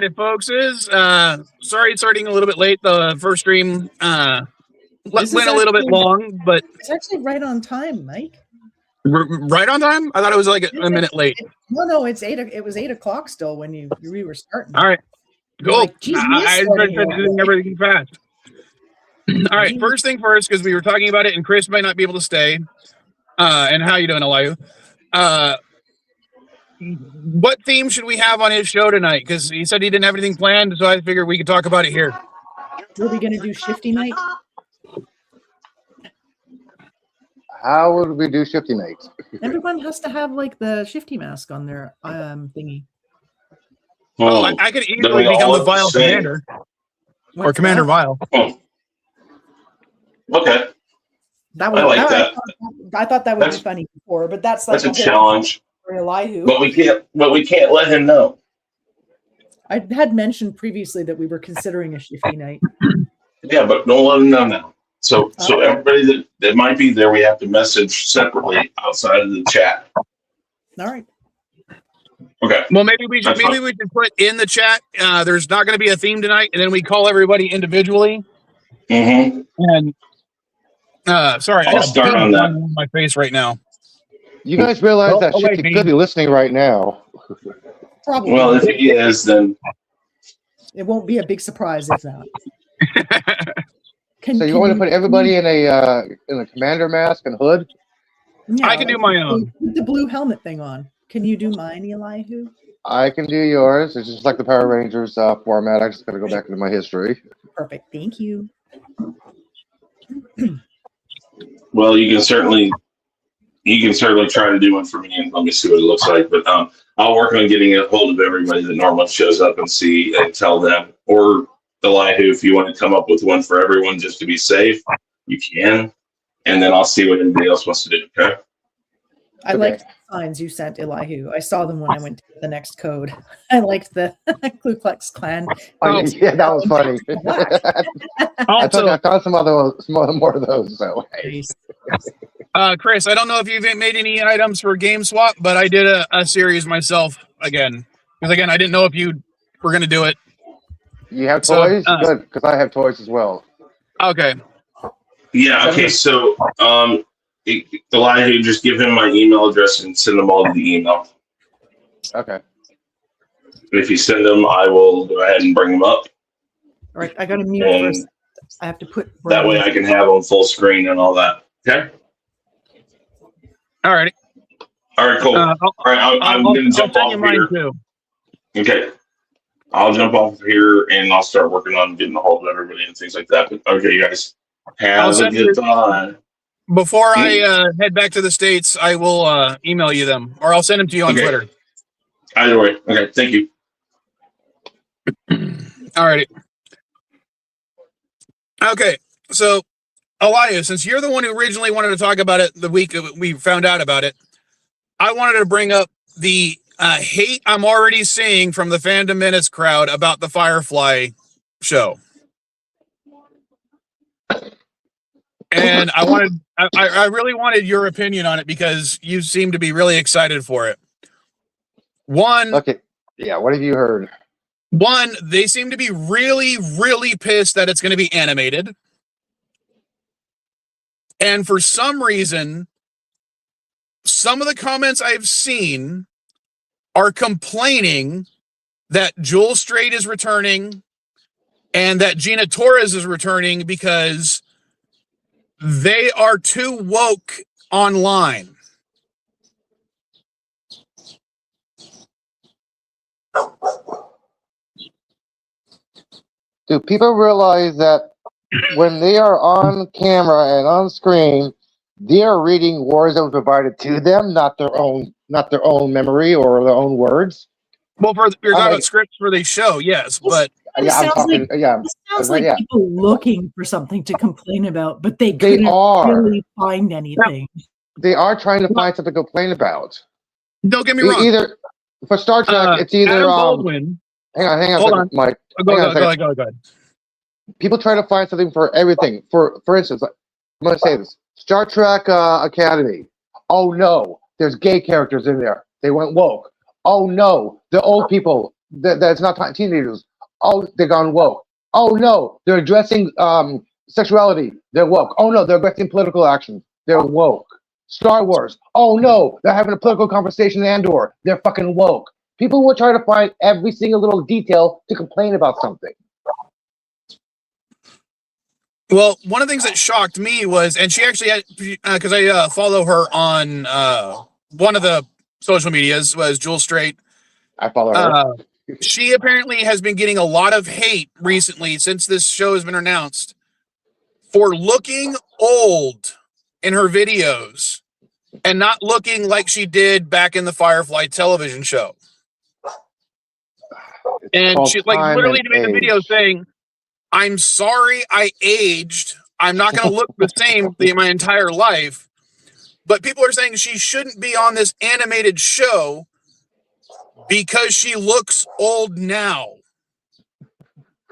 Hi, folks. Sorry it's starting a little bit late. The first stream went a little bit long, but it's actually right on time, Mike. Right on time? I thought it was like a minute late. No, it's 8. It was 8 o'clock still when we were starting. All right, cool. Like, I started doing everything fast. All right, first thing first, because we were talking about it, and Chris might not be able to stay. And how you doing, Elihu? What theme should we have on his show tonight? Because he said he didn't have anything planned, so I figured we could talk about it here. Are we going to do Shifty Night? How would we do Shifty Night? Everyone has to have like the Shifty mask on their thingy. Oh, I could easily become the Vile Commander. Or Commander Vile. Oh. Okay. That was, I like that. I thought that would be funny before, but that's like a challenge. For Elihu. But we can't let him know. I had mentioned previously that we were considering a Shifty Night. Yeah, but don't let him know now. So everybody that might be there, we have to message separately outside of the chat. All right. Okay. Well, maybe we should put in the chat. There's not going to be a theme tonight, and then we call everybody individually. Mm-hmm. And sorry, I'll start on that. On my face right now. You guys realize that Shifty could be listening right now. Probably. Well, if he is, then it won't be a big surprise if not. So you want to put everybody in a commander mask and hood? Yeah, I can do my own. Put the blue helmet thing on. Can you do mine, Elihu? I can do yours. It's just like the Power Rangers format. I just got to go back into my history. Perfect. Thank you. well, you can certainly try to do one for me, and let me see what it looks like. But I'll work on getting a hold of everybody that normally shows up and see and tell them. Or Elihu, if you want to come up with one for everyone just to be safe, you can. And then I'll see what anybody else wants to do. Okay. I liked the signs you sent, Elihu. I saw them when I went to the next code. I liked the Ku Klux Klan. Oh, yeah, that was funny. I found some more of those. So. Chris, I don't know if you've made any items for Game Swap, but I did a series myself again. Because again, I didn't know if you were going to do it. You have toys? Good, because I have toys as well. Okay. Yeah, okay, so Elihu, just give him my email address and send them all to the email. Okay. If you send them, I will go ahead and bring them up. All right, I got to mute first. I have to put... That way I can have them full screen and all that. Okay? All right. All right, cool. All right, I'm going to jump off here. Too. Okay. I'll jump off here and I'll start working on getting a hold of everybody and things like that. But okay, you guys have a good time. Before I head back to the States, I will email you them, or I'll send them to you on Twitter. Either way. Okay, thank you. All righty. Okay, so Elias, since you're the one who originally wanted to talk about it the week we found out about it, I wanted to bring up the hate I'm already seeing from the Fandom Minutes crowd about the Firefly show. And I really wanted your opinion on it because you seem to be really excited for it. Okay. Yeah, what have you heard? One, they seem to be really, really pissed that it's going to be animated. And for some reason, some of the comments I've seen are complaining that Joel Straight is returning and that Gina Torres is returning because they are too woke online. Do people realize that when they are on camera and on screen, they are reading words that were provided to them, not their own memory or their own words? Well, you're talking about scripts for the show, yes, but it sounds like people looking for something to complain about, but they couldn't really find anything. They are trying to find something to complain about. Don't get me wrong. Either for Star Trek, it's either Adam Baldwin. Hang on a second, Mike. Go ahead. People try to find something for everything. For instance, I'm going to say this: Star Trek Academy. Oh no, there's gay characters in there. They went woke. Oh no, the old people that's not teenagers. Oh, they're gone woke. Oh no, they're addressing sexuality. They're woke. Oh no, they're addressing political action. They're woke. Star Wars. Oh no, they're having a political conversation in Andor. They're fucking woke. People will try to find every single little detail to complain about something. Well, one of the things that shocked me was, and she actually had, because I follow her on one of the social medias, was Jewel Straight. I follow her. She apparently has been getting a lot of hate recently since this show has been announced for looking old in her videos and not looking like she did back in the Firefly television show. And she literally made a video saying, "I'm sorry I aged. I'm not going to look the same my entire life." But people are saying she shouldn't be on this animated show because she looks old now.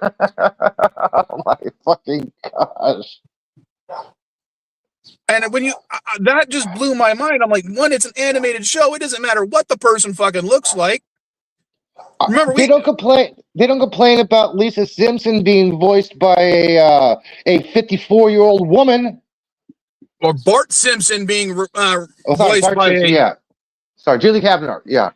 Oh my fucking gosh. And when that just blew my mind. I'm like, one, it's an animated show. It doesn't matter what the person fucking looks like. Remember, they don't complain. They don't complain about Lisa Simpson being voiced by a 54-year-old woman, or Bart Simpson being voiced by Simpson, Sorry, Julie Kavanaugh. Yeah.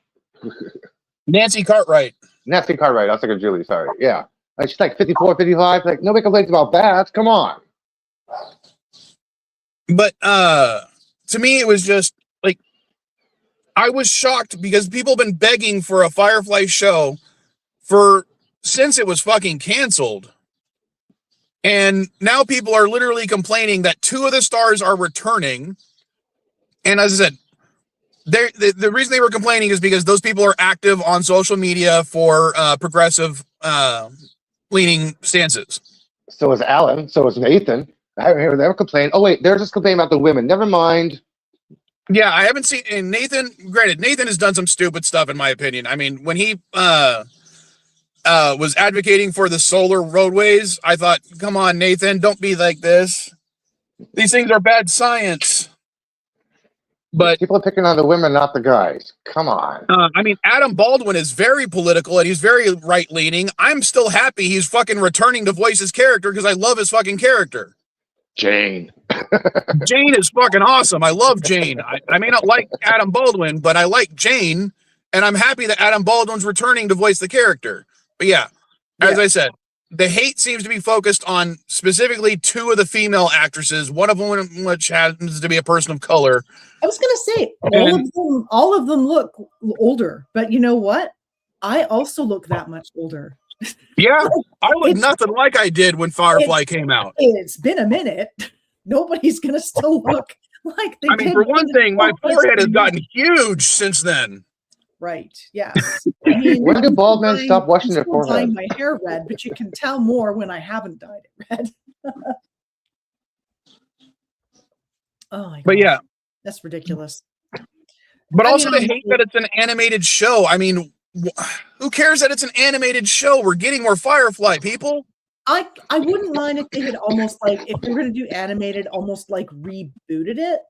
Nancy Cartwright. Nancy Cartwright. I was thinking Julie. Sorry. Yeah. Like she's like 54, 55. Like nobody complains about that. Come on. But to me, it was just like, I was shocked because people have been begging for a Firefly show since it was fucking canceled. And now people are literally complaining that 2 of the stars are returning. And as I said, the reason they were complaining is because those people are active on social media for progressive leaning stances. So is Alan. So is Nathan. I haven't heard them complain. Oh wait, they're just complaining about the women. Never mind. Yeah, I haven't seen. And Nathan, granted, Nathan has done some stupid stuff in my opinion. I mean, when he was advocating for the solar roadways, I thought, come on, Nathan, don't be like this. These things are bad science. But people are picking on the women, not the guys. Come on. I mean, Adam Baldwin is very political and he's very right-leaning. I'm still happy he's fucking returning to voice his character because I love his fucking character. Jane. Jane is fucking awesome. I love Jane. I may not like Adam Baldwin, but I like Jane, and I'm happy that Adam Baldwin's returning to voice the character. But yeah, as I said, the hate seems to be focused on specifically 2 of the female actresses, one of them which happens to be a person of color. I was going to say, all of them look older, but you know what? I also look that much older. Yeah, I look nothing like I did when Firefly came out. It's been a minute. Nobody's going to still look like they did. I mean, for one thing, my forehead has gotten huge since then. Right, yes. I mean, when do bald men stop washing their forehead? I'm dyeing my hair red, but you can tell more when I haven't dyed it red. Oh my god. But yeah. That's ridiculous. But also the hate that it's an animated show. I mean, who cares that it's an animated show? We're getting more Firefly, people. I wouldn't mind if they had almost like, if they were going to do animated, almost like rebooted it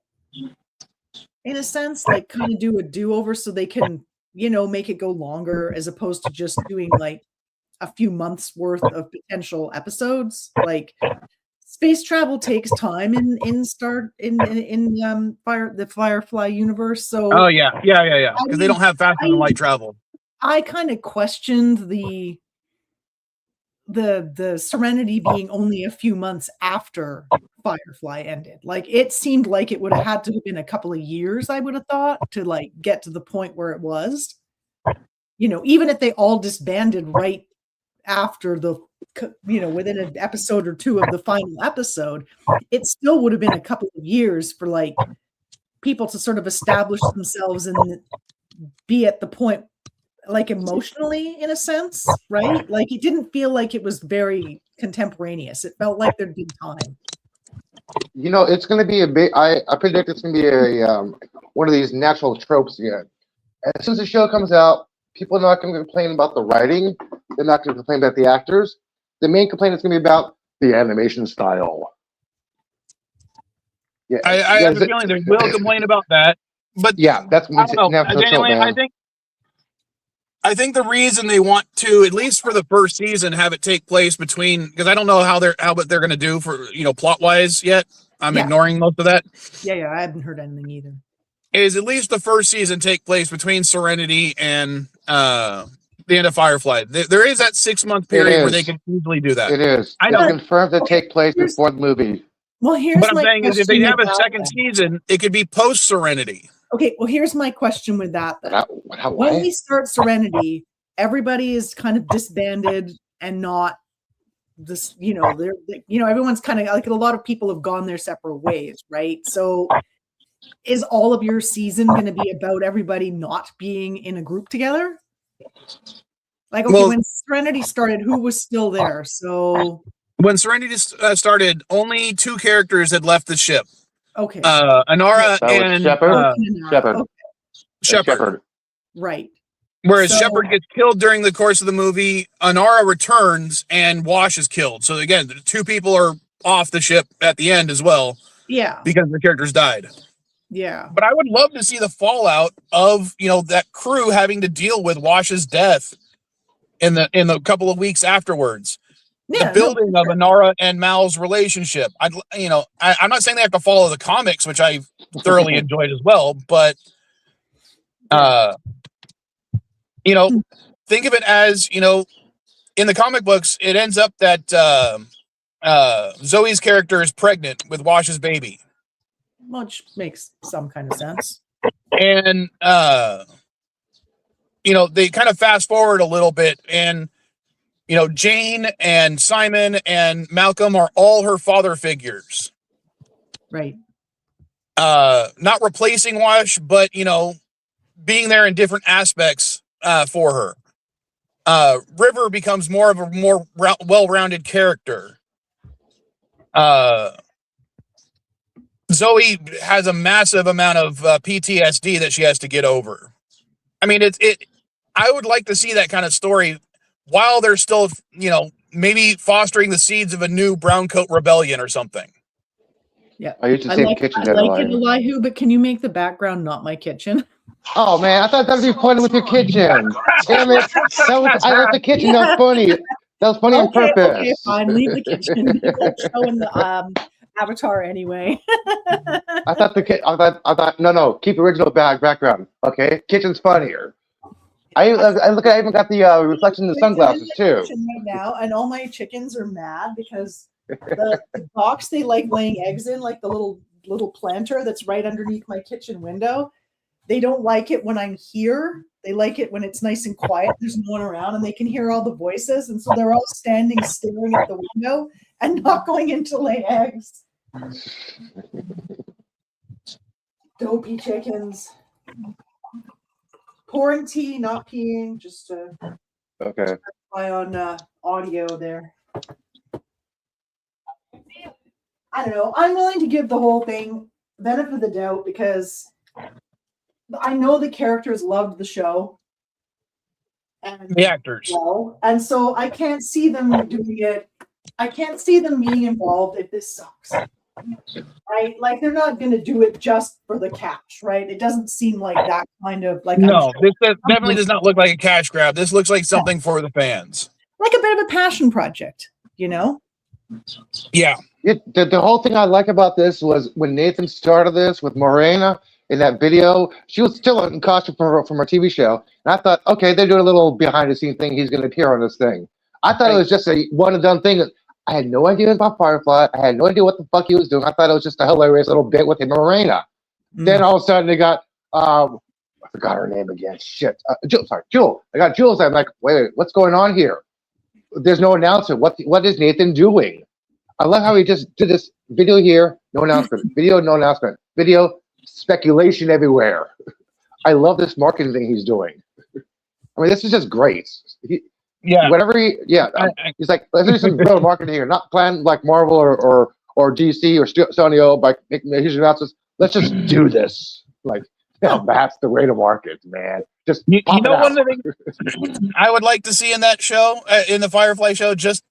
in a sense, like kind of do a do-over so they can, make it go longer as opposed to just doing like a few months worth of potential episodes. Like space travel takes time in the Firefly universe. So yeah, because they don't have faster than light travel. I kind of questioned the Serenity being only a few months after Firefly ended. Like it seemed like it would have had to have been a couple of years, I would have thought, to like get to the point where it was. Even if they all disbanded right after within an episode or 2 of the final episode, it still would have been a couple of years for like people to sort of establish themselves and be at the point, like emotionally, in a sense, right? Like it didn't feel like it was very contemporaneous. It felt like there'd been time. It's going to be a big. I predict it's going to be a one of these natural tropes again. As soon as the show comes out, people are not going to complain about the writing. They're not going to complain about the actors. The main complaint is going to be about the animation style. Yeah, I have a feeling they will complain about that. But yeah, that's I don't know. Anyway, I think the reason they want to, at least for the first season, have it take place between, because I don't know what they're going to do for, plot wise yet. I'm ignoring most of that. Yeah, I haven't heard anything either. Is at least the first season take place between Serenity and the end of Firefly. There is that 6-month period where they can easily do that. It is. I It's know. confirmed to take place before the movie. Well, here's what I'm my saying is if they question have a about second that. season, it could be post Serenity. Okay, well, here's my question with that. Then. When Why? we start Serenity, everybody is kind of disbanded and not this, everyone's kind of like a lot of people have gone their separate ways, right? So is all of your season going to be about everybody not being in a group together? Like, okay, when Serenity started, who was still there? So when Serenity started, only 2 characters had left the ship. Okay. Anara and Shepard. Right. Whereas Shepard gets killed during the course of the movie, Anara returns and Wash is killed. So again, the 2 people are off the ship at the end as well. Yeah. Because the characters died. Yeah. But I would love to see the fallout of, that crew having to deal with Wash's death in the couple of weeks afterwards. The building of Anara and Mal's relationship. I'm not saying they have to follow the comics, which I thoroughly enjoyed as well, but think of it as, in the comic books, it ends up that Zoe's character is pregnant with Wash's baby. Which makes some kind of sense. And they kind of fast forward a little bit, and Jane and Simon and Malcolm are all her father figures. Right. Not replacing Wash, but, being there in different aspects for her. River becomes more of a more well-rounded character. Zoe has a massive amount of PTSD that she has to get over. I mean, I would like to see that kind of story while they're still, maybe fostering the seeds of a new brown coat rebellion or something. Yeah. I used to say kitchen. I like it, Elihu, but can you make the background not my kitchen? Oh man, I thought that'd be funny with your kitchen. Damn it! I like the kitchen. That was funny. That was funny on purpose. Okay, fine. Leave the kitchen. Showing the Avatar anyway. I thought no. Keep original background. Okay, kitchen's funnier. I even got the reflection in the sunglasses too. Right now, and all my chickens are mad because the box they like laying eggs in, like the little planter that's right underneath my kitchen window. They don't like it when I'm here. They like it when it's nice and quiet. There's no one around, and they can hear all the voices, and so they're all standing, staring at the window, and not going in to lay eggs. Dopey chickens. Pouring tea, not peeing, just to rely on audio there. I don't know. I'm willing to give the whole thing benefit of the doubt because I know the characters loved the show. And the actors. And so I can't see them doing it. I can't see them being involved if this sucks. Right? Like they're not going to do it just for the cash, right? It doesn't seem like that kind of like. No, this definitely does not look like a cash grab. This looks like something for the fans. Like a bit of a passion project, Yeah. The whole thing I like about this was when Nathan started this with Morena in that video, she was still in costume from her TV show. And I thought, okay, they're doing a little behind the scenes thing. He's going to appear on this thing. I thought it was just a one and done thing. I had no idea about Firefly. I had no idea what the fuck he was doing. I thought it was just a hilarious little bit with him and Morena. Then all of a sudden they got, I forgot her name again. Shit. Jewel. I got Jules. I'm like, wait, what's going on here? There's no announcement. What is Nathan doing? I love how he just did this video here, no announcement. Video, no announcement. Video, speculation everywhere. I love this marketing thing he's doing. I mean, this is just great. He's like, let's do some real marketing here, not plan like Marvel or DC or Sony by making huge announcements. Let's just do this. Like, that's the way to market, man. Just one of the things I would like to see in that show, in the Firefly show, just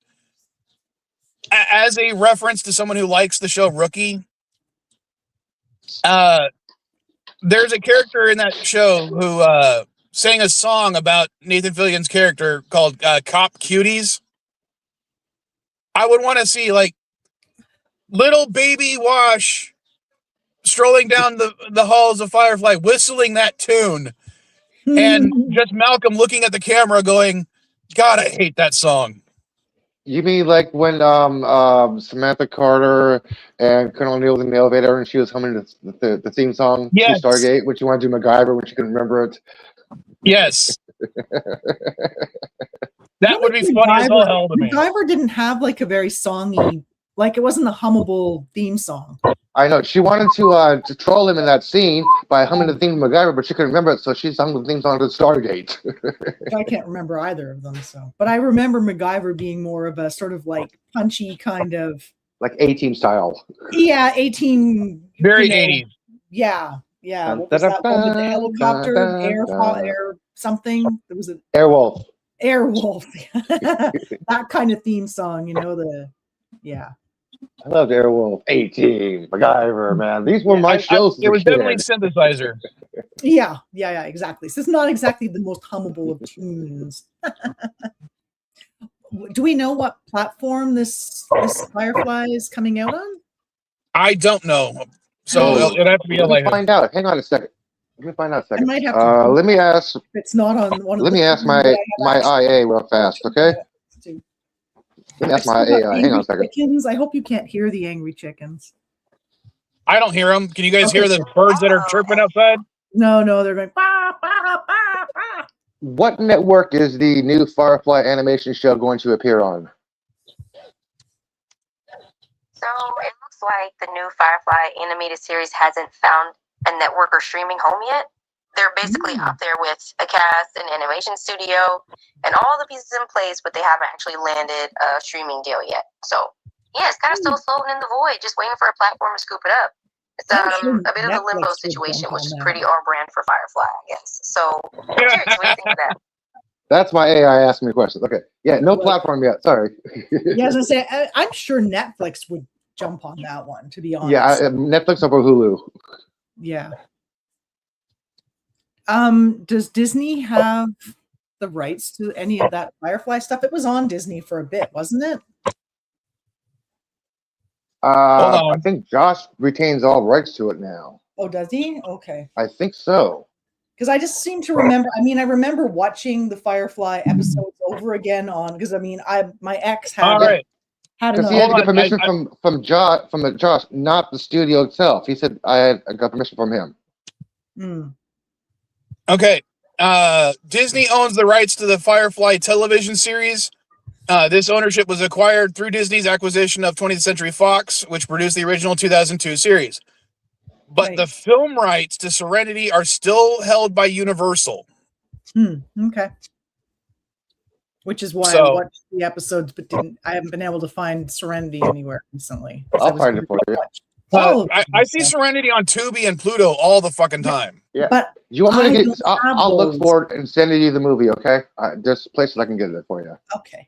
as a reference to someone who likes the show Rookie. There's a character in that show who sang a song about Nathan Fillion's character called Cop Cuties, I would want to see like little baby Wash strolling down the halls of Firefly, whistling that tune, and just Malcolm looking at the camera going, God, I hate that song. You mean like when Samantha Carter and Colonel O'Neill was in the elevator and she was humming the theme song Yes. to Stargate when she wanted to do MacGyver when she couldn't remember it? Yes. That would be funny as all hell to me. MacGyver didn't have like a very songy, like it wasn't a hummable theme song. I know. She wanted to troll him in that scene by humming the theme of MacGyver, but she couldn't remember it, so she sung the theme song to Stargate. I can't remember either of them, so. But I remember MacGyver being more of a sort of like punchy kind of. Like A-Team style. Yeah, 18. Very 80s. Yeah. What was that one with the helicopter? Air something? There was an Airwolf. Airwolf. That kind of theme song, yeah. I loved Airwolf, A-Team, MacGyver, man. These were my shows. It was definitely synthesizer. Yeah, exactly. So it's not exactly the most hummable of tunes. Do we know what platform this Firefly is coming out on? I don't know. So it'll have to be Let me find out. Hang on a second. Let me find out a second. I might have to let me ask. If it's not on one. Let me ask my IA real fast, okay? Let me ask my AI. Hang on a second. Chickens. I hope you can't hear the angry chickens. I don't hear them. Can you guys hear the birds that are chirping outside? No, they're going. Bah, bah, bah, bah. What network is the new Firefly animation show going to appear on? So it looks like the new Firefly animated series hasn't found a network or streaming home yet. They're basically out there with a cast, an animation studio, and all the pieces in place, but they haven't actually landed a streaming deal yet. So yeah, it's kind of still floating in the void, just waiting for a platform to scoop it up. It's a bit of a limbo situation, which is pretty on brand for Firefly, I guess. So I'm curious, what do you think of that? That's my AI asking me questions. Okay. Yeah, no platform yet. Sorry. Yeah, I was gonna say, I'm sure Netflix would jump on that one, to be honest. Yeah, Netflix over Hulu. Yeah. Does Disney have the rights to any of that Firefly stuff? It was on Disney for a bit, wasn't it? I think Josh retains all rights to it now. Oh, does he? Okay. I think so. Because I just seem to remember. I mean, I remember watching the Firefly episodes over again on. Because my ex had it. Because he had to get permission from Josh, not the studio itself. He said I got permission from him. Okay. Disney owns the rights to the Firefly television series. This ownership was acquired through Disney's acquisition of 20th Century Fox, which produced the original 2002 series. But the film rights to Serenity are still held by Universal. Okay. Which is why I watched the episodes, but I haven't been able to find Serenity anywhere recently. I'll find it for you. I see Serenity on Tubi and Pluto all the fucking time. Yeah. But you want me to get? I'll look for it and send you the movie. Okay. There's places I can get it for you. Okay.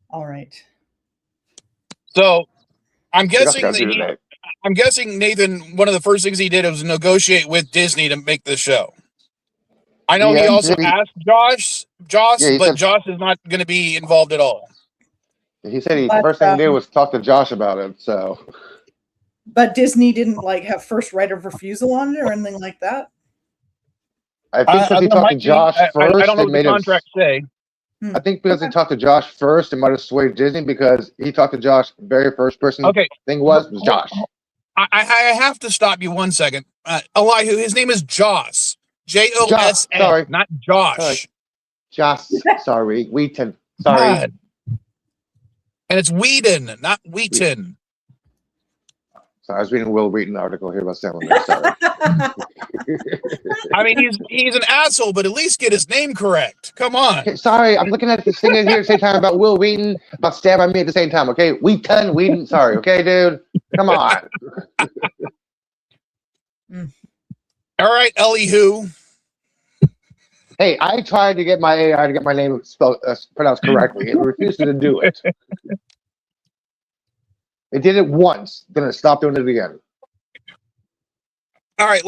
All right. So, I'm guessing Nathan. One of the first things he did was negotiate with Disney to make this show. I know he also asked Josh, but Josh is not going to be involved at all. He said the first thing he did was talk to Josh about it. So. But Disney didn't have first right of refusal on it or anything like that. I think because he talked to Josh first, I don't know what the contract say. I think because he talked to Josh first, it might have swayed Disney because he talked to Josh. Very first person thing was Josh. I have to stop you 1 second. Elihu, his name is Joss. Jossa, sorry, not Josh. Sorry. Joss, sorry, Wheaton. Sorry, God. And it's Whedon, not Wheaton. So I was reading a Will Wheaton article here about Salmon. Sorry. I mean, he's an asshole, but at least get his name correct. Come on. Okay, sorry, I'm looking at this thing in here at the same time about Will Wheaton, about Stab by Me at the same time. Okay, Wheaton. Sorry, okay, dude. Come on. All right, Elihu. Hey, I tried to get my AI to get my name pronounced correctly. It refused to do it. It did it once, then it stopped doing it again. All right,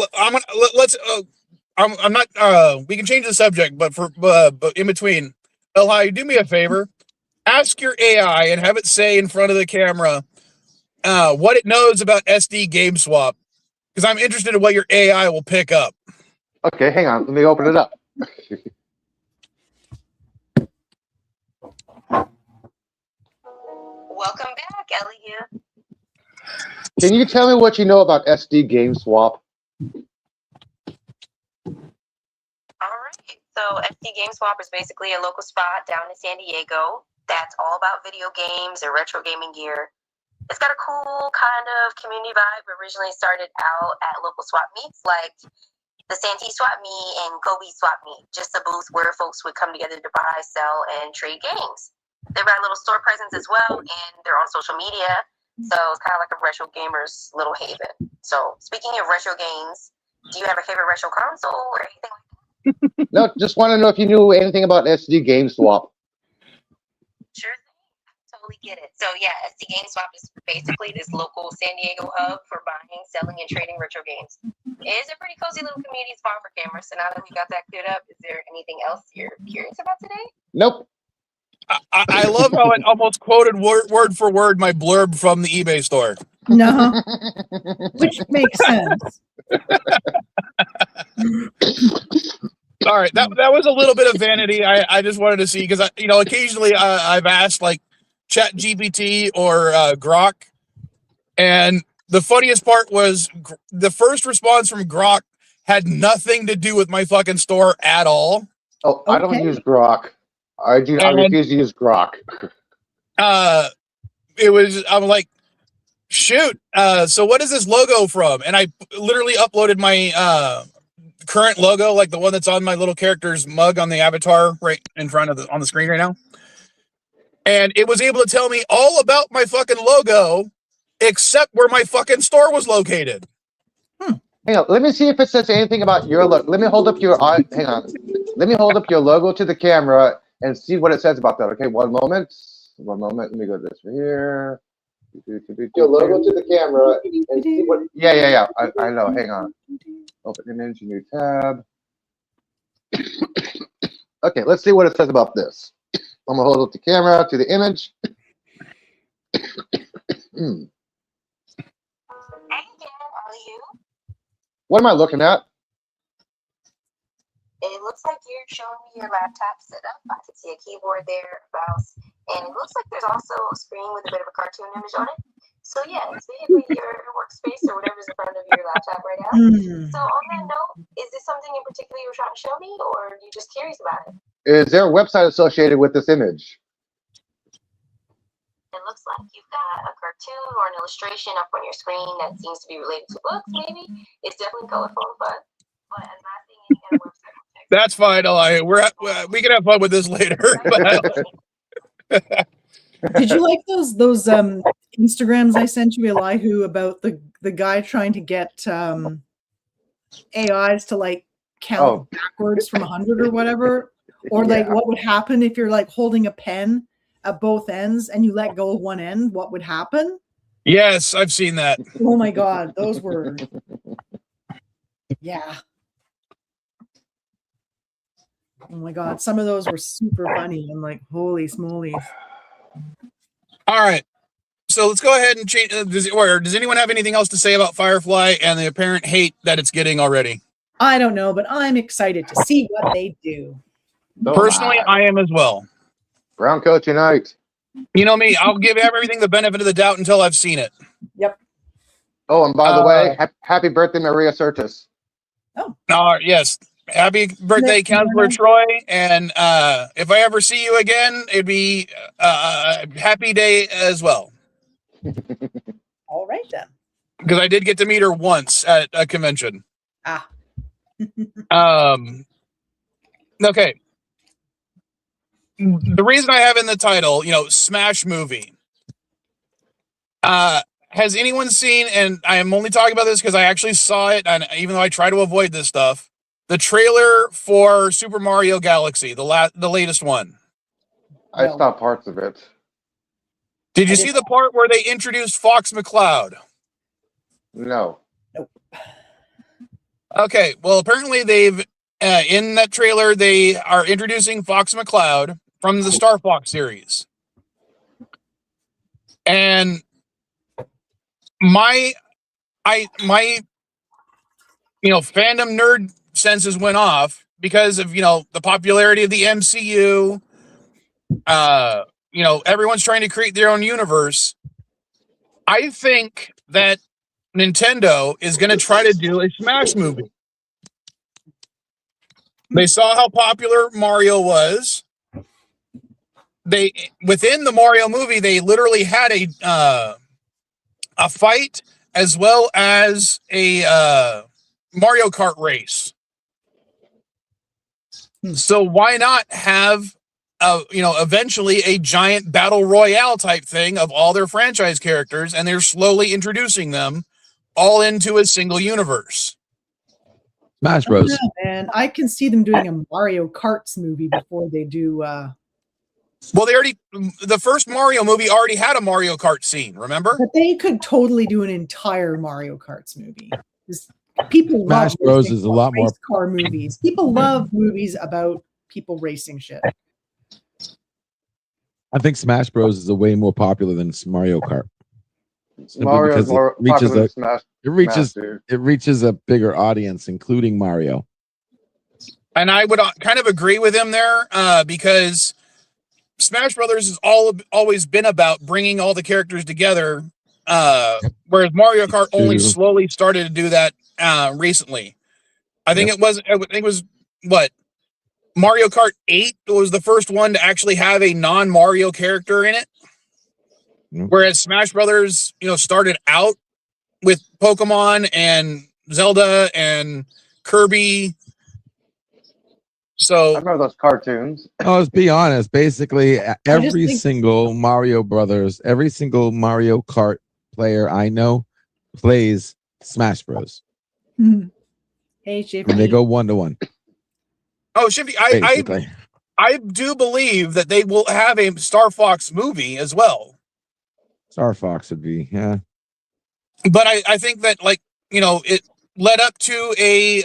let's I'm not. We can change the subject, but but in between, Eli, do me a favor. Ask your AI and have it say in front of the camera what it knows about SD game swap, because I'm interested in what your AI will pick up. Okay, hang on. Let me open it up. Welcome back, Elihu. Can you tell me what you know about SD game swap? All right. So SD Game Swap is basically a local spot down in San Diego that's all about video games and retro gaming gear. It's got a cool kind of community vibe. Originally started out at local swap meets like the Santee Swap Meet and Kobe Swap Meet, just a booth where folks would come together to buy, sell, and trade games. They've got a little store presence as well, and they're on social media. So it's kind of like a retro gamer's little haven. So speaking of retro games, do you have a favorite retro console or anything like that? No, just want to know if you knew anything about SD game swap. Sure thing. Totally get it. So yeah, SD Game Swap is basically this local San Diego hub for buying, selling, and trading retro games. It's a pretty cozy little community spot for gamers. So now that we got that cleared up, is there anything else you're curious about today? Nope. I love how it almost quoted word for word my blurb from the eBay store. No, which makes sense. All right, that was a little bit of vanity. I just wanted to see, because occasionally I've asked like ChatGPT or Grok, and the funniest part was the first response from Grok had nothing to do with my fucking store at all. Oh, I don't use Grok. I refuse to use Grok. I'm like, shoot. So what is this logo from? And I literally uploaded my current logo, like the one that's on my little character's mug on the avatar right in front of on the screen right now. And it was able to tell me all about my fucking logo, except where my fucking store was located. Hang on, let me see if it says anything about your logo. Let me hold up your hang on. Let me hold up your logo to the camera and see what it says about that. Okay, one moment. One moment. Let me go this way here. Your logo to the camera and see what. Yeah. I know. Hang on. Open image, new tab. Okay, let's see what it says about this. I'm gonna hold up the camera to the image. What am I looking at? It looks like you're showing me your laptop setup. I can see a keyboard there, a mouse, and it looks like there's also a screen with a bit of a cartoon image on it. So yeah, it's basically your workspace or whatever's in front of your laptop right now. So on that note, is this something in particular you were trying to show me, or are you just curious about it? Is there a website associated with this image? It looks like you've got a cartoon or an illustration up on your screen that seems to be related to books, maybe. It's definitely colorful and fun. But as not seeing any kind of website. That's fine, Eli. We can have fun with this later. Did you like those Instagrams I sent you, Elihu, about the guy trying to get AIs to like count backwards from 100 or whatever? Or like what would happen if you're like holding a pen at both ends and you let go of one end? What would happen? Yes, I've seen that. Oh my God, those were yeah. Oh my God, some of those were super funny. I'm like, holy smolies. All right. So let's go ahead and change. Does anyone have anything else to say about Firefly and the apparent hate that it's getting already? I don't know, but I'm excited to see what they do. Personally, I am as well. Brown coat unite. You know me, I'll give everything the benefit of the doubt until I've seen it. Yep. Oh, and by the way, happy birthday, Maria Sirtis. Oh. Yes. Happy birthday, Counselor Troy. And if I ever see you again, it'd be a happy day as well. All right, then. Because I did get to meet her once at a convention. Okay. The reason I have in the title, Smash Movie. Has anyone seen, and I am only talking about this because I actually saw it, and even though I try to avoid this stuff, the trailer for Super Mario Galaxy, the latest one. I saw parts of it. Did you see the part where they introduced Fox McCloud? No. Nope. Okay, well, apparently they've in that trailer they are introducing Fox McCloud from the Star Fox series, and my fandom nerd senses went off because of the popularity of the MCU. Everyone's trying to create their own universe. I think that Nintendo is going to try to do a Smash movie. They saw how popular Mario was. Within the Mario movie, they literally had a fight as well as a Mario Kart race. So why not have eventually a giant battle royale type thing of all their franchise characters, and they're slowly introducing them all into a single universe. Smash Bros. And I can see them doing a Mario Karts movie before they do. Well, the first Mario movie already had a Mario Kart scene, remember? But they could totally do an entire Mario Karts movie. People Smash love Bros is a lot more race car movies. People love movies about people racing shit. I think Smash Bros is a way more popular than Mario Kart. Mario is more popular than Smash. It reaches a bigger audience, including Mario. And I would kind of agree with him there because Smash Brothers has always been about bringing all the characters together, whereas Mario Kart only slowly started to do that recently. I think it was what Mario Kart 8 was the first one to actually have a non-Mario character in it. Whereas Smash Brothers, started out with Pokemon and Zelda and Kirby. So I remember those cartoons. Oh, let's be honest. Basically, every single Mario Brothers, every single Mario Kart player I know plays Smash Bros. Hey, Shifty. And they go 1-to-1. Oh, Shifty, I do believe that they will have a Star Fox movie as well. Star Fox would be, yeah. But I think that it led up to the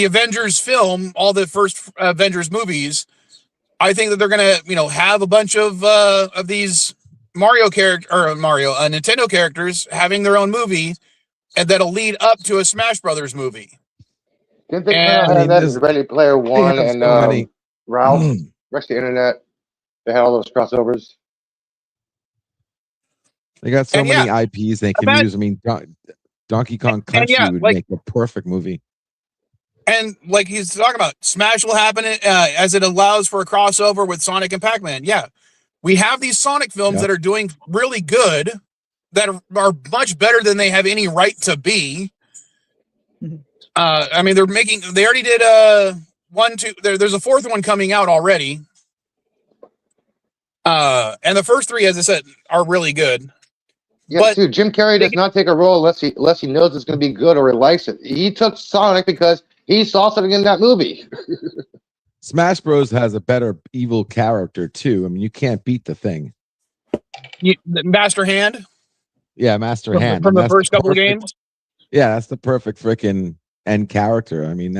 Avengers film, all the first Avengers movies. I think that they're gonna, have a bunch of these Nintendo characters having their own movie, and that'll lead up to a Smash Brothers movie. Didn't they kind of have that in Ready Player One and Ralph? Rest of the internet. They had all those crossovers. They got so many IPs they can use. I mean, Donkey Kong Country would make a perfect movie. And like he's talking about, Smash will happen as it allows for a crossover with Sonic and Pac-Man. Yeah, we have these Sonic films that are doing really good, that are much better than they have any right to be. I mean, they already did there's a fourth one coming out already. And the first three, as I said, are really good. Yeah, dude, Jim Carrey does not take a role unless he knows it's going to be good or he likes it. He took Sonic because he saw something in that movie. Smash Bros has a better evil character too. I mean, you can't beat the Thing. Master Hand. Yeah, Master Hand from the first couple of games. Yeah, that's the perfect freaking end character. I mean,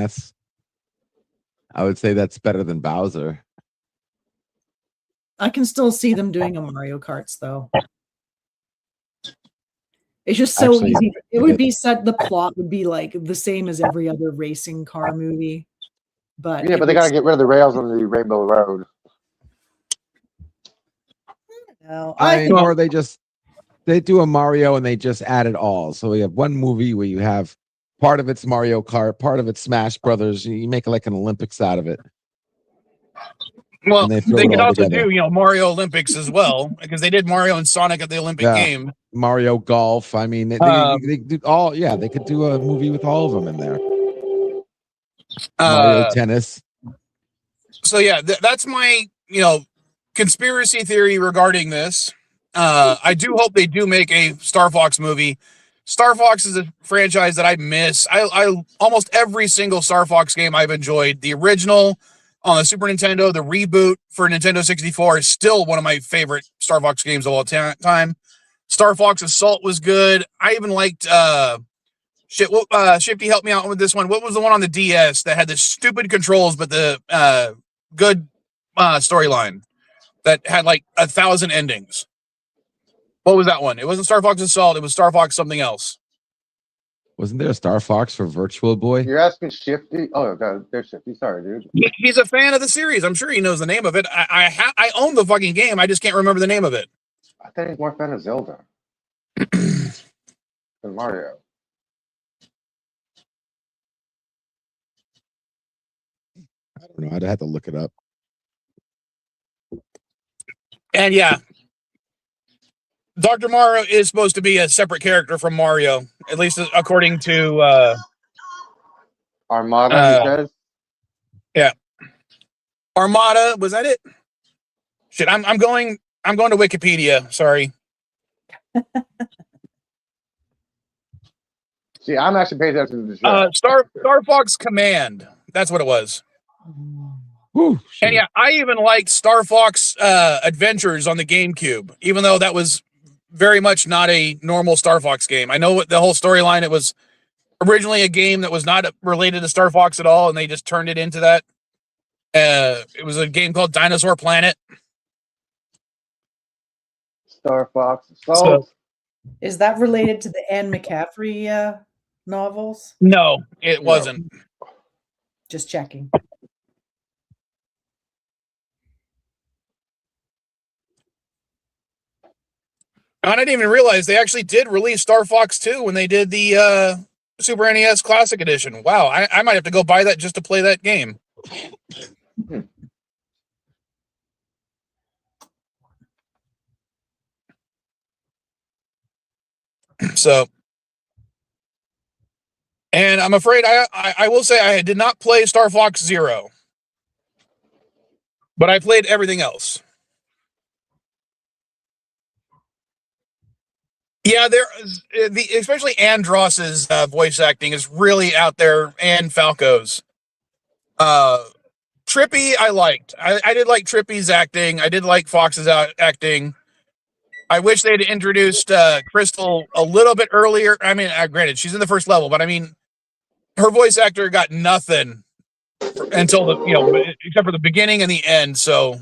I would say that's better than Bowser. I can still see them doing a Mario Karts though. It's just so easy. It would be the plot would be like the same as every other racing car movie. But yeah, but they gotta get rid of the rails on the Rainbow Road. Or they do a Mario and they just add it all. So we have one movie where you have part of it's Mario Kart, part of it's Smash Brothers. You make like an Olympics out of it. Well, they could also do, Mario Olympics as well, because they did Mario and Sonic at the Olympic game. Mario Golf. I mean, they do all. Yeah, they could do a movie with all of them in there. Mario Tennis. So yeah, that's my conspiracy theory regarding this. I do hope they do make a Star Fox movie. Star Fox is a franchise that I miss. I almost every single Star Fox game I've enjoyed. The original on the Super Nintendo, the reboot for Nintendo 64 is still one of my favorite Star Fox games of all time. Star Fox Assault was good. I even liked Shifty, help me out with this one. What was the one on the DS that had the stupid controls but the good storyline that had like 1,000 endings? What was that one? It wasn't Star Fox Assault. It was Star Fox something else. Wasn't there a Star Fox for Virtual Boy? You're asking Shifty? Oh, God, there's Shifty. Sorry, dude. He's a fan of the series. I'm sure he knows the name of it. I own the fucking game. I just can't remember the name of it. I think he's more fan of Zelda than Mario. I don't know. I'd have to look it up. And yeah, Dr. Mario is supposed to be a separate character from Mario, at least according to Armada, he says. Yeah, Armada. Was that it? Shit, I'm going to Wikipedia. Sorry. See, I'm actually paying attention to the show. Star Fox Command. That's what it was. Whew, And yeah, I even liked Star Fox Adventures on the GameCube, even though that was very much not a normal Star Fox game. I know what the whole storyline. It was originally a game that was not related to Star Fox at all, and they just turned it into that. It was a game called Dinosaur Planet. Star Fox Assault. Is that related to the Anne McCaffrey novels? No, it wasn't. Just checking. I didn't even realize they actually did release Star Fox 2 when they did the Super NES Classic Edition. Wow, I might have to go buy that just to play that game. So, and I'm afraid I will say I did not play Star Fox Zero, but I played everything else. Yeah, especially Andross's voice acting is really out there, and Falco's. Trippy, I liked. I did like Trippy's acting. I did like Fox's acting. I wish they'd introduced Crystal a little bit earlier. I mean, granted, she's in the first level, but I mean, her voice actor got nothing until except for the beginning and the end. So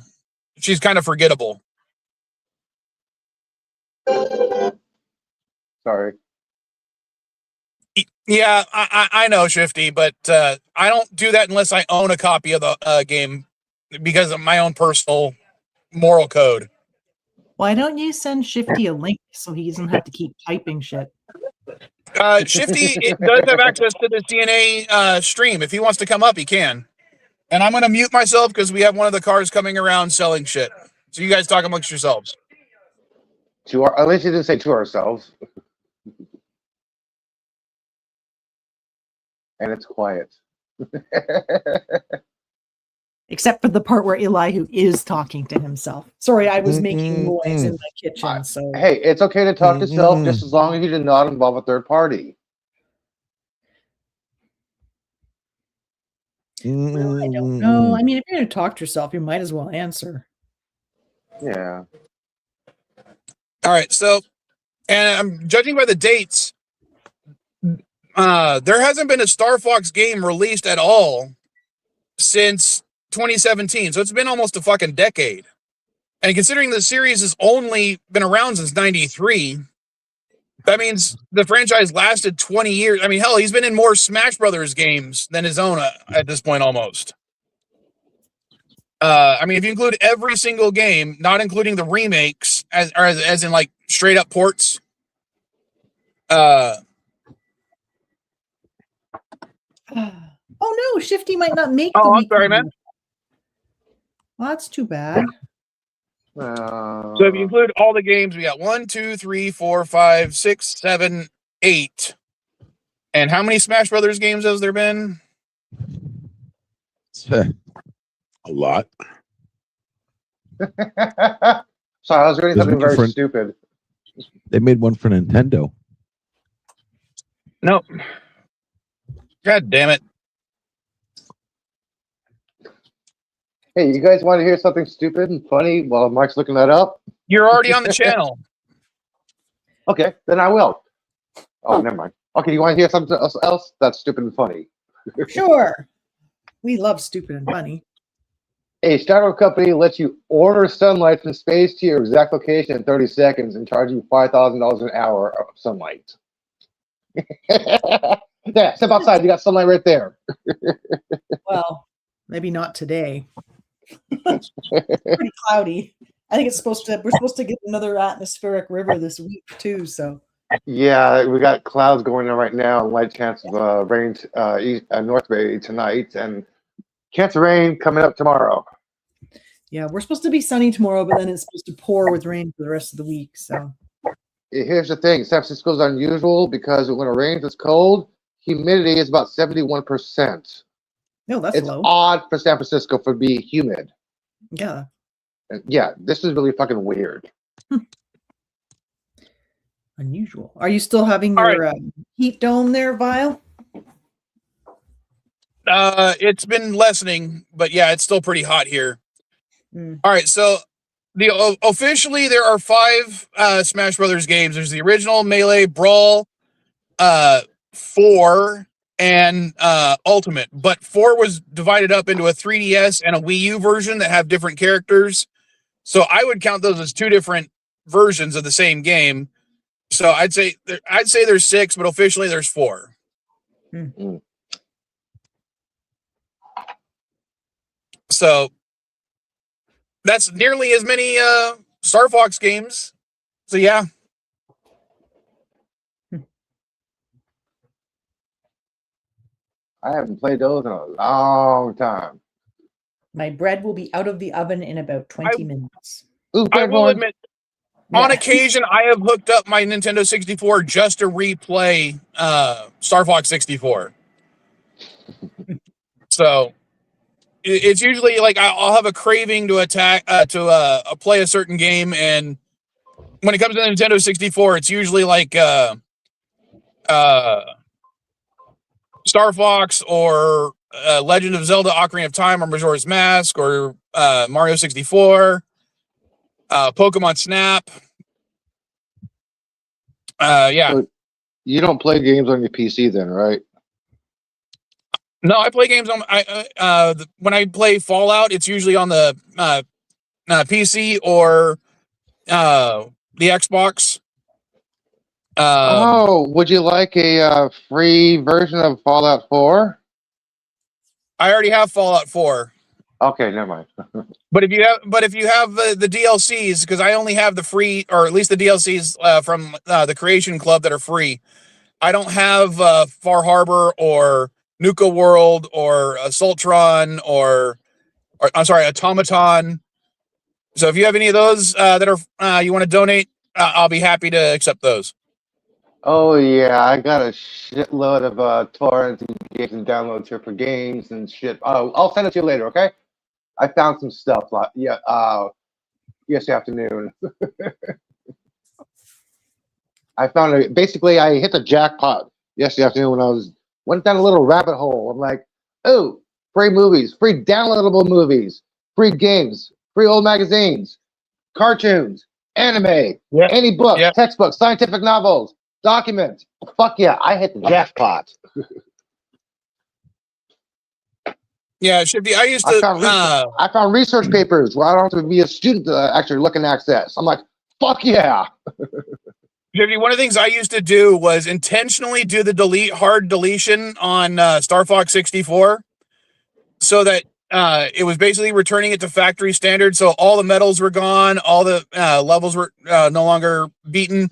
she's kind of forgettable. Sorry. Yeah, I know, Shifty, but I don't do that unless I own a copy of the game because of my own personal moral code. Why don't you send Shifty a link so he doesn't have to keep typing shit? Shifty does have access to the CNA stream. If he wants to come up, he can. And I'm going to mute myself because we have one of the cars coming around selling shit. So you guys talk amongst yourselves. At least you didn't say to ourselves. And it's quiet. Except for the part where Elihu is talking to himself. Sorry, I was making noise in the kitchen. So hey, it's okay to talk to yourself just as long as you do not involve a third party. Well, I don't know. I mean, if you're going to talk to yourself, you might as well answer. Yeah. All right. So, and I'm judging by the dates. There hasn't been a Star Fox game released at all since 2017. So it's been almost a fucking decade. And considering the series has only been around since 93, that means the franchise lasted 20 years. I mean, hell, he's been in more Smash Brothers games than his own at this point almost. I mean, if you include every single game, not including the remakes, as in like straight up ports, oh no, Shifty might not make the I'm sorry, man. Well, that's too bad. So if you include all the games, we got 1, 2, 3, 4, 5, 6, 7, 8. And how many Smash Brothers games has there been? A lot. Sorry, I was reading something very stupid. They made one for Nintendo. Nope. God damn it. Hey, you guys want to hear something stupid and funny while Mark's looking that up? You're already on the channel. Okay, then I will. Oh, never mind. Okay, you want to hear something else that's stupid and funny? Sure. We love stupid and funny. A startup company lets you order sunlight from space to your exact location in 30 seconds and charge you $5,000 an hour of sunlight. Yeah, step outside. You got sunlight right there. Well, maybe not today. It's pretty cloudy. I think we're supposed to get another atmospheric river this week too. So Yeah, we got clouds going on right now. Light chance of rain North Bay tonight, and chance of rain coming up tomorrow. yeah, we're supposed to be sunny tomorrow, but then it's supposed to pour with rain for the rest of the week. So Here's the thing: San Francisco is unusual because when it rains, it's cold. Humidity is about 71%. no, that's It's low. odd for San Francisco for being humid. Yeah. And yeah, this is really fucking weird. Unusual. Are you still having All your heat dome there, Vile? It's been lessening, but yeah, it's still pretty hot here. Mm. All right, so officially there are 5 Smash Brothers games. There's the original, Melee, Brawl, 4, and Ultimate. But 4 was divided up into a 3DS and a Wii U version that have different characters. So I would count those as 2 different versions of the same game. So I'd say there's 6, but officially there's 4. Mm. So that's nearly as many Star Fox games. So yeah. I haven't played those in a long time. My bread will be out of the oven in about 20 minutes. Ooh, I will Breadborn. admit, Yeah. on occasion, I have hooked up my Nintendo 64 just to replay Star Fox 64. So it's usually like I'll have a craving to play a certain game, and when it comes to the Nintendo 64, it's usually like Star Fox or Legend of Zelda: Ocarina of Time or Majora's Mask or Mario 64, Pokemon Snap. Yeah. So you don't play games on your PC then, right? No, I play games on. When I play Fallout, it's usually on the PC or the Xbox. Would you like a free version of Fallout 4? I already have Fallout 4. Okay, never mind. But if you have the DLCs, because I only have the free, or at least the DLCs from the Creation Club that are free. I don't have Far Harbor or Nuka World or Assaultron or I'm sorry, Automaton. So if you have any of those that are you want to donate, I'll be happy to accept those. Oh yeah, I got a shitload of torrents and games and downloads here for games and shit. I'll send it to you later, okay? I found some stuff. Yesterday afternoon. I found basically I hit the jackpot yesterday afternoon when I went down a little rabbit hole. I'm like, oh, free movies, free downloadable movies, free games, free old magazines, cartoons, anime, any books, textbooks, scientific novels, documents. Fuck yeah, I hit the jackpot. Yeah, Shifty, I used to. I found research papers where I don't have to be a student to actually look and access. I'm like, fuck yeah. Shifty, one of the things I used to do was intentionally do the hard deletion on Star Fox 64 so that it was basically returning it to factory standard. So all the medals were gone, all the levels were no longer beaten.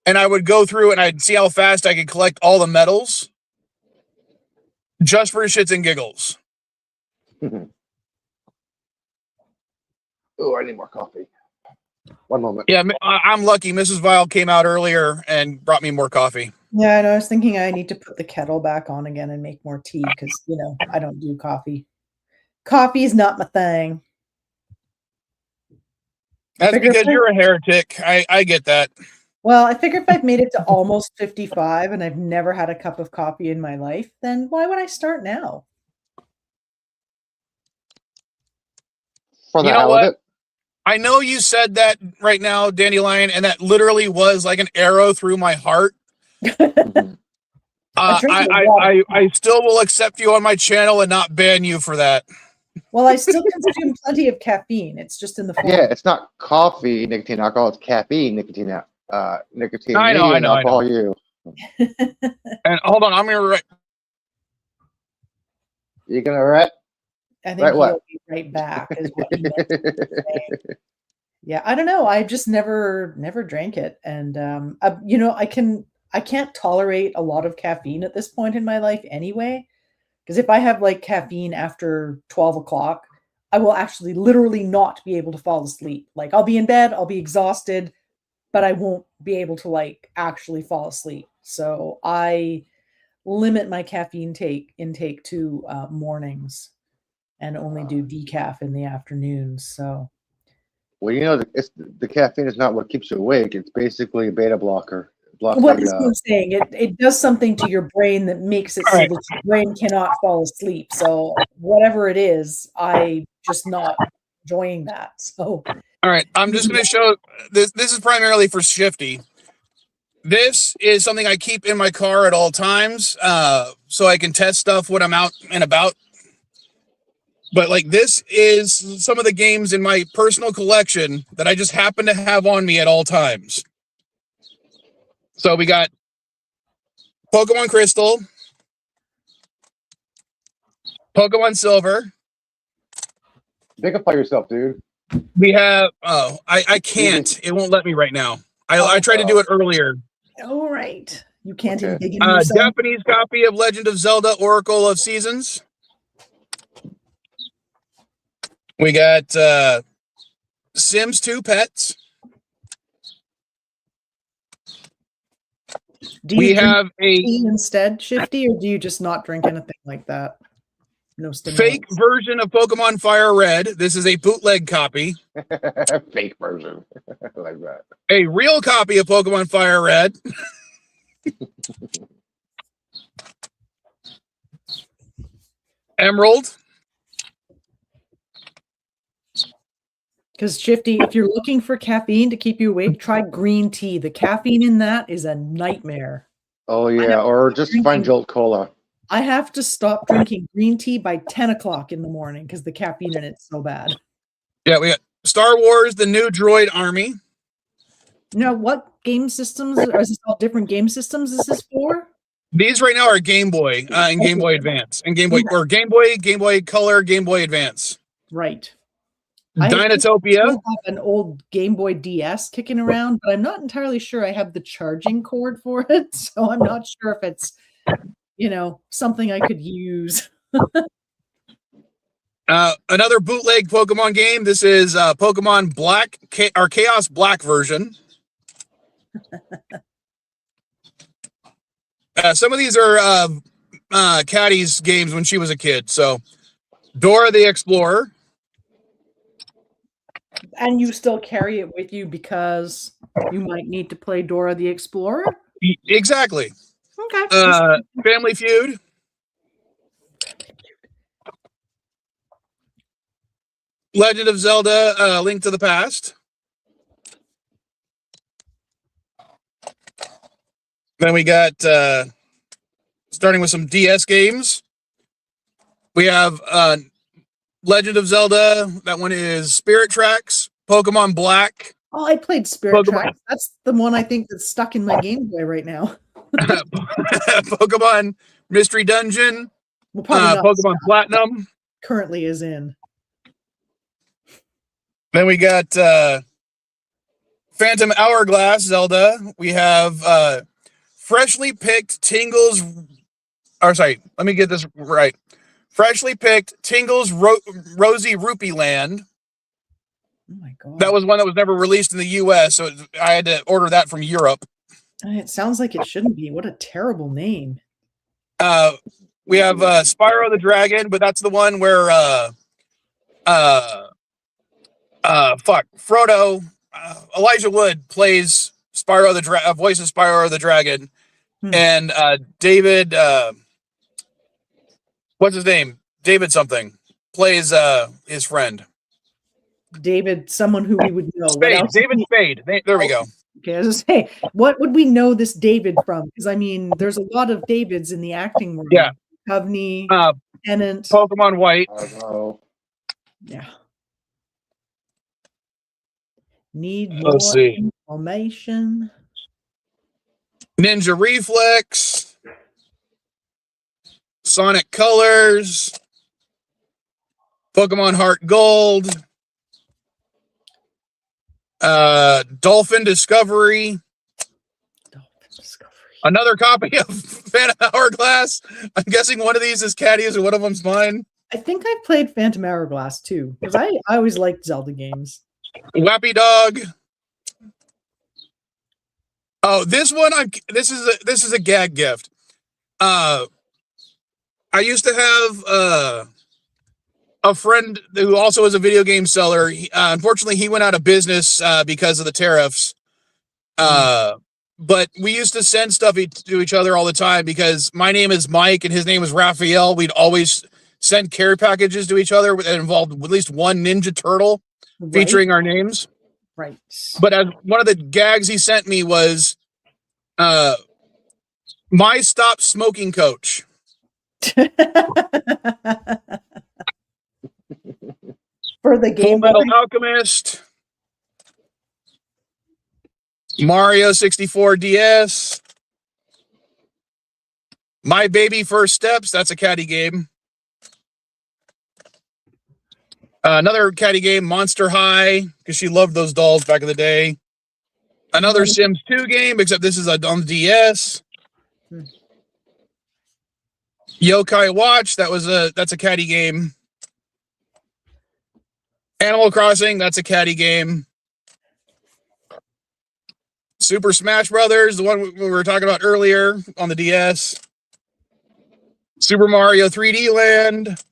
And I would go through and I'd see how fast I could collect all the medals just for shits and giggles. Oh, I need more coffee. One moment. Yeah, I'm lucky. Mrs. Vile came out earlier and brought me more coffee. Yeah, I know. I was thinking I need to put the kettle back on again and make more tea because, I don't do coffee. Coffee is not my thing. That's because you're a heretic. I get that. Well, I figure if I've made it to almost 55 and I've never had a cup of coffee in my life, then why would I start now? For the hell of it. I know you said that right now, Dandelion, and that literally was like an arrow through my heart. Mhm. I still will accept you on my channel and not ban you for that. Well, I still consume plenty of caffeine. It's just in the form. Yeah, it's not coffee nicotine alcohol. It's caffeine nicotine nicotine. I know, me I and know, I alcohol know. you. And hold on, I'm gonna write. You gonna write? I think Right, he'll what? be right back. Is what he meant to say. Yeah, I don't know. I just never drank it, and you know, I can't tolerate a lot of caffeine at this point in my life anyway. Because if I have like caffeine after 12 o'clock, I will actually literally not be able to fall asleep. Like I'll be in bed, I'll be exhausted, but I won't be able to like actually fall asleep. So I limit my caffeine intake to mornings and only do decaf in the afternoons. So Well, you know, the caffeine is not what keeps you awake. It's basically a beta blocker. It blocks what the is what I'm saying? It does something to your brain that makes it All so right. that your brain cannot fall asleep. So whatever it is, I just not enjoying that. So All right, I'm just gonna show this. This is primarily for Shifty. This is something I keep in my car at all times, so I can test stuff when I'm out and about. But like, this is some of the games in my personal collection that I just happen to have on me at all times. So we got Pokemon Crystal, Pokemon Silver. Pick up by yourself, dude. We have I can't. It won't let me right now. I tried to do it earlier. all right. You can't Okay. indignate yourself. Japanese copy of Legend of Zelda: Oracle of Seasons. We got Sims 2 Pets. Do We you drink have a tea instead, Shifty, or do you just not drink anything like that? No fake stimulants. version of Pokemon Fire Red. This is a bootleg copy. Fake version. Like that. A real copy of Pokemon Fire Red. Emerald. Because Shifty, if you're looking for caffeine to keep you awake, try green tea. The caffeine in that is a nightmare. Oh yeah, or just find drinking- Jolt Cola. I have to stop drinking green tea by 10 o'clock in the morning because the caffeine in it's so bad. Yeah, we got Star Wars: The New Droid Army. Now, what game systems is this all different game systems is this for? These right now are Game Boy and Game Boy Advance and Game Boy or Game Boy Color, Game Boy Advance. Right. Dinotopia. I still have an old Game Boy DS kicking around, but I'm not entirely sure I have the charging cord for it. So I'm not sure if it's, something I could use. Another bootleg Pokemon game. This is Pokemon Black or Chaos Black version. Some of these are Caddy's games when she was a kid. So Dora the Explorer. And you still carry it with you because you might need to play Dora the Explorer? Exactly. Okay. Family Feud. Legend of Zelda: Link to the Past. Then we got starting with some DS games. We have Legend of Zelda. That one is Spirit Tracks. Pokemon Black. Oh, I played Spirit Tracks. That's the one I think that's stuck in my Game Boy right now. Pokemon Mystery Dungeon. Well, probably not Pokemon Platinum. currently is in. Then we got Phantom Hourglass Zelda. We have freshly picked Tingle's. Or sorry, let me get this right. Freshly picked Tingle's Rosy Rupee Land. Oh my god. That was one that was never released in the US, so I had to order that from Europe. It sounds like it shouldn't be. What a terrible name. We have Spyro the Dragon, but that's the one where Frodo, Elijah Wood plays Spyro the voices Spyro the Dragon, and David, what's his name? David something plays his friend. David, someone who we would know. What Spade, else? David Spade. There we go. Okay, I was gonna say, what would we know this David from? Because I mean, there's a lot of Davids in the acting world. Yeah. Coveney, Tennant, Pokemon White. Yeah. Need Let's more see. information. Ninja Reflex. Sonic Colors. Pokemon Heart Gold. Dolphin Discovery. Another copy of Phantom Hourglass. I'm guessing one of these is Caddy's and one of them's mine. I think I've played Phantom Hourglass too, because I always liked Zelda games. Wappy Dog. Oh, this one this is a gag gift. I used to have a friend who also is a video game seller. Unfortunately, he went out of business because of the tariffs. But we used to send stuff to each other all the time because my name is Mike and his name is Raphael. We'd always send care packages to each other that involved at least one Ninja Turtle featuring our names. Right. But as one of the gags he sent me was my stop smoking coach. For the Game Boy. Full Metal Alchemist. Mario 64 DS. My Baby First Steps. That's a caddy game. Another caddy game, Monster High, because she loved those dolls back in the day. Another Sims 2 game, except this is on the DS. Yokai Watch, that's a caddy game. Animal Crossing, that's a caddy game. Super Smash Brothers, the one we were talking about earlier on the DS. Super Mario 3D Land.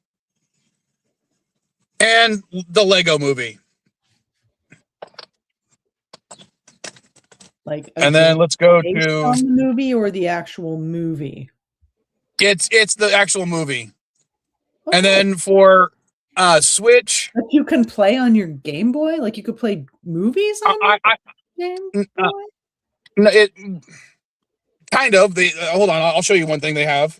And the Lego Movie. Like, and then let's go to the movie or the actual movie. It's the actual movie. Okay. And then for Switch, but you can play on your Game Boy. Like you could play movies on your Game Boy. No, it kind of. Hold on, I'll show you one thing they have.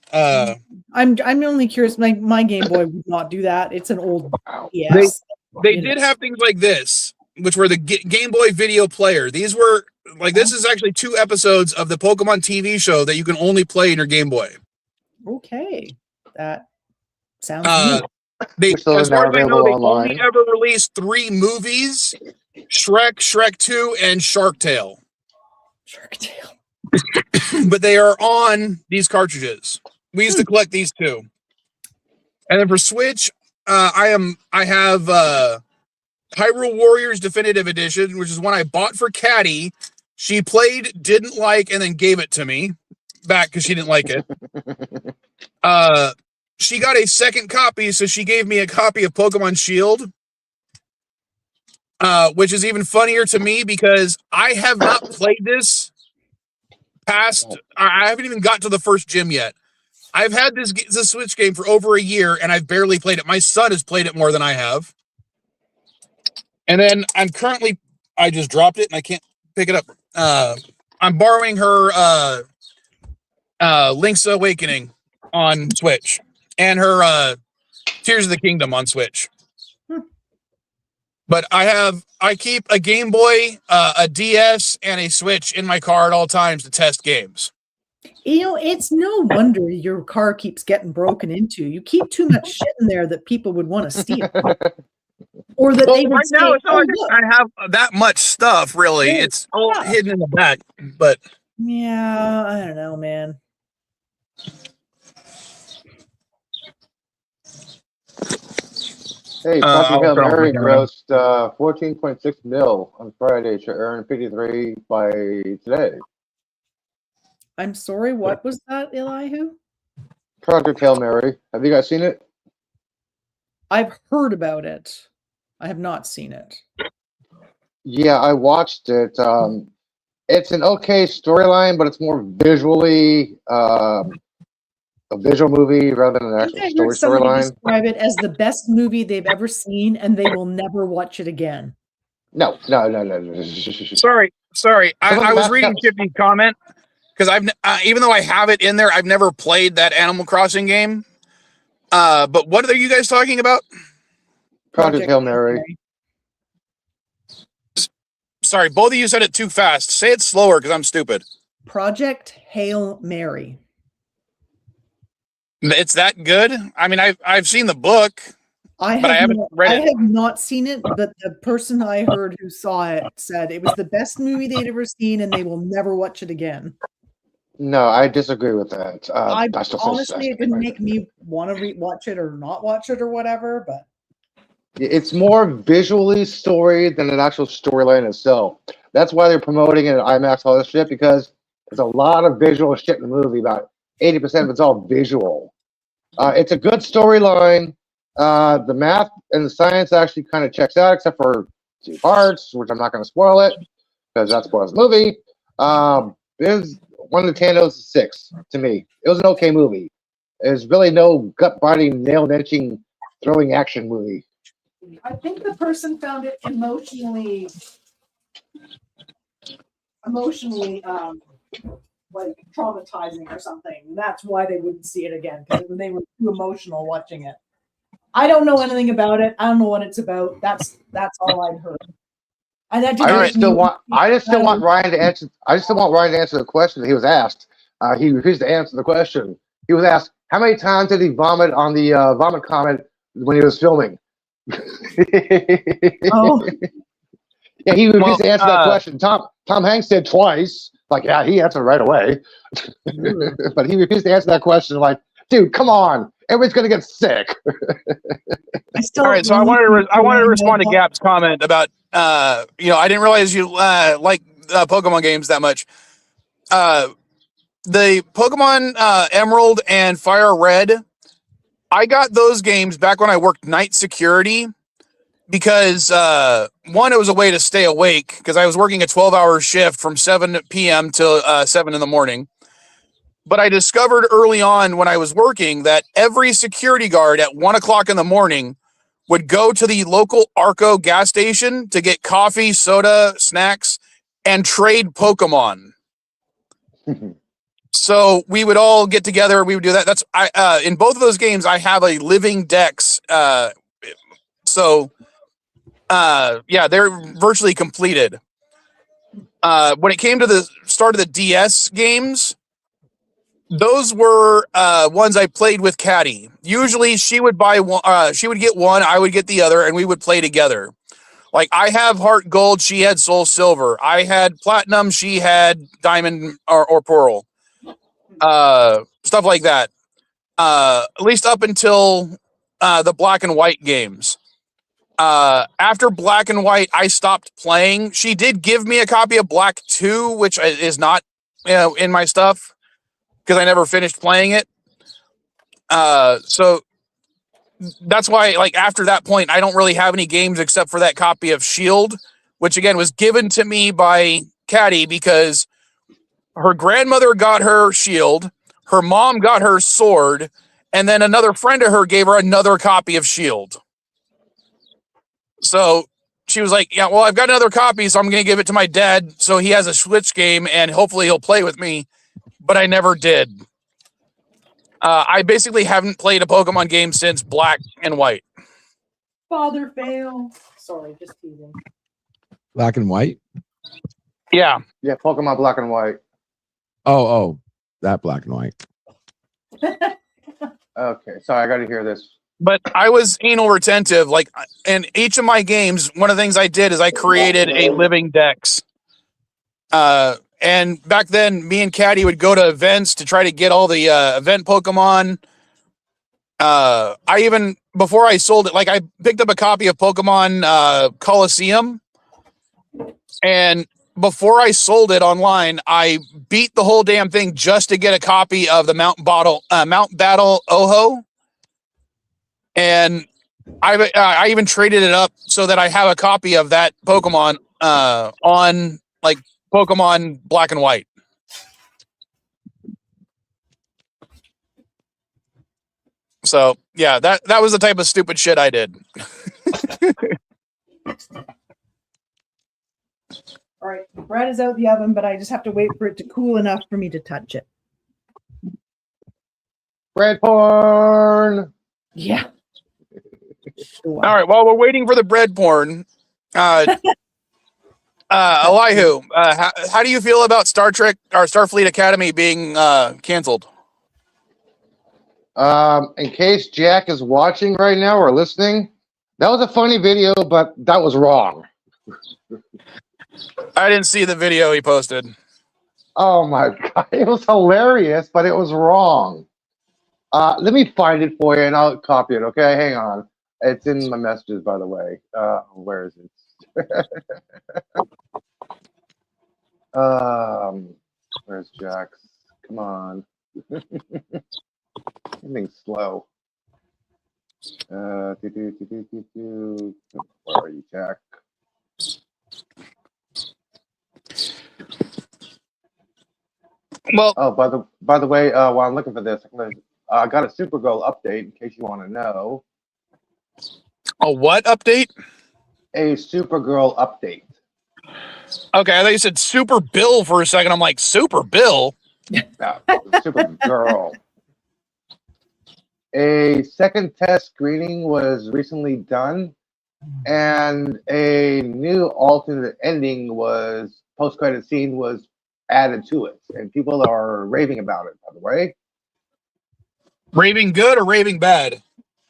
I'm only curious. My Game Boy would not do that. It's an old. Yes, they did have things like this, which were the Game Boy Video Player. These were like this is actually 2 episodes of the Pokemon TV show that you can only play in your Game Boy. Okay, that sounds neat. As far as I know, they only ever released 3 movies: Shrek, Shrek 2, and Shark Tale. Shark Tale. But they are on these cartridges. We used to collect these 2. And then for Switch, I have Hyrule Warriors Definitive Edition, which is one I bought for Caddy. She played, didn't like, and then gave it to me back because she didn't like it. She got a second copy, so she gave me a copy of Pokemon Shield, which is even funnier to me because I have not played this past. I haven't even got to the first gym yet. I've had this Switch game for over a year, and I've barely played it. My son has played it more than I have. And then I just dropped it, and I can't pick it up. I'm borrowing her Link's Awakening on Switch. And her Tears of the Kingdom on Switch. But I keep a Game Boy, a DS, and a Switch in my car at all times to test games. You know, it's no wonder your car keeps getting broken into. You keep too much shit in there that people would want to steal. Or that they would right say, now, it's not like I have that much stuff, really. Yeah. It's all hidden in the back. But yeah, I don't know, man. Hey, Hail Mary grossed 14.6 mil on Friday to earn 53 by today. I'm sorry, what was that, Elihu? Project Hail Mary. Have you guys seen it? I've heard about it. I have not seen it. Yeah, I watched it. It's an okay storyline, but it's more visually a visual movie rather than an I actual think I heard somebody storyline. describe it as the best movie they've ever seen, and they will never watch it again. No. Sorry. Some of I the was reading mascots- Chippy's comment because even though I have it in there, I've never played that Animal Crossing game. But what are you guys talking about? Project Hail Mary. Sorry, both of you said it too fast. Say it slower because I'm stupid. Project Hail Mary. It's that good? I mean, I've seen the book. I But I haven't read it. have not seen it, but the person I heard who saw it said it was the best movie they'd ever seen, and they will never watch it again. No, I disagree with that. Honestly, it didn't make me want to watch it or not watch it or whatever. But it's more visually story than an actual storyline itself. That's why they're promoting it in IMAX, all this shit, because there's a lot of visual shit in the movie. About 80% of it's all visual. It's a good storyline. The math and the science actually kind of checks out, except for 2 parts, which I'm not going to spoil it because that spoils the movie. There's one of the Tandos 6 to me. It was an okay movie. There's really no gut-biting, nail-wrenching, throwing action movie. I think the person found it emotionally like traumatizing or something. That's why they wouldn't see it again, because they were too emotional watching it. I don't know anything about it. I don't know what it's about. That's all I've heard. And that I just still want Ryan to answer. I just still want Ryan to answer the question that he was asked. He refused to answer the question. He was asked, how many times did he vomit on the vomit comment when he was filming? Oh. Yeah, he refused to answer that question. Tom Hanks said twice. Like, yeah, he answered right away. But he refused to answer that question. Like, dude, come on. Everybody's gonna get sick. All right, so I wanted to respond to Gap's comment about I didn't realize you like Pokemon games that much. The Pokemon Emerald and Fire Red, I got those games back when I worked night security because one, it was a way to stay awake because I was working a 12-hour shift from 7 p.m. till 7 in the morning. But I discovered early on when I was working that every security guard at 1 o'clock in the morning would go to the local Arco gas station to get coffee, soda, snacks, and trade Pokemon. So we would all get together. We would do that. That's in both of those games, I have a living dex. They're virtually completed. When it came to the start of the DS games, those were ones I played with Caddy. Usually she would buy one, she would get one, I would get the other, and we would play together. Like I have Heart Gold, she had Soul Silver. I had Platinum, she had Diamond or Pearl. Stuff like that. At least up until the Black and White games. After Black and White, I stopped playing. She did give me a copy of Black 2, which is not in my stuff, because I never finished playing it. So that's why, like, after that point, I don't really have any games except for that copy of Shield, which again was given to me by Caddy because her grandmother got her Shield, her mom got her Sword, and then another friend of her gave her another copy of Shield. So she was like, yeah, well, I've got another copy, so I'm going to give it to my dad so he has a Switch game and hopefully he'll play with me. But I never did. I basically haven't played a Pokemon game since Black and White. Father fail. Sorry, just teasing. Black and White? Yeah. Yeah, Pokemon Black and White. Oh, that Black and White. Okay, sorry, I got to hear this. But I was anal retentive. Like, in each of my games, one of the things I did is I created a living dex. And back then, me and Caddy would go to events to try to get all the event Pokemon. Before I sold it, like I picked up a copy of Pokemon Coliseum. And before I sold it online, I beat the whole damn thing just to get a copy of the Mount Battle Oho. And I even traded it up so that I have a copy of that Pokemon on like Pokemon Black and White. So yeah, that was the type of stupid shit I did. All right, the bread is out the oven, but I just have to wait for it to cool enough for me to touch it. Bread porn. Yeah. All right, while we're waiting for the bread porn, Elihu, how do you feel about Star Trek or Starfleet Academy being canceled? In case Jack is watching right now or listening, that was a funny video, but that was wrong. I didn't see the video he posted. Oh my god, it was hilarious, but it was wrong. Let me find it for you and I'll copy it, okay? Hang on. It's in my messages, by the way. Where is it? Where's Jack's? Come on. Everything's slow. Where are you, Jack? Well, oh, by the way, while I'm looking for this, I got a Supergirl update in case you want to know. A what update? A Supergirl update. Okay, I thought you said Super Bill for a second. I'm like, Super Bill? No, Supergirl. A second test screening was recently done, and a new alternate ending was post-credit scene was added to it, and people are raving about it. By the way, raving good or raving bad?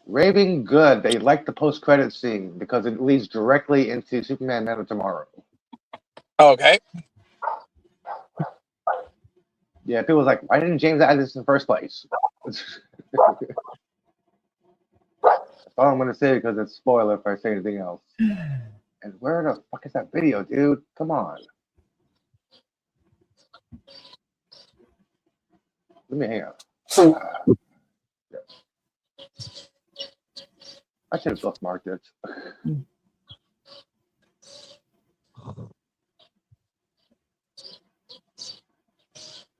Raving good. They like the post-credit scene because it leads directly into Superman: Man of Tomorrow. Okay. Yeah, people was like, why didn't James add this in the first place? That's all I'm going to say because it's spoiler if I say anything else. And where the fuck is that video, dude? Come on. Let me hang up. Yeah. I should have bookmarked it.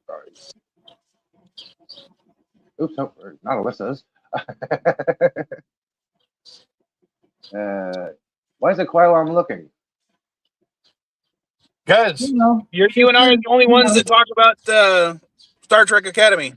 Sorry. Oops, no, not Alyssa's. Why is it quiet while I'm looking? Guys, You know, you and I are the only ones that talk about Star Trek Academy.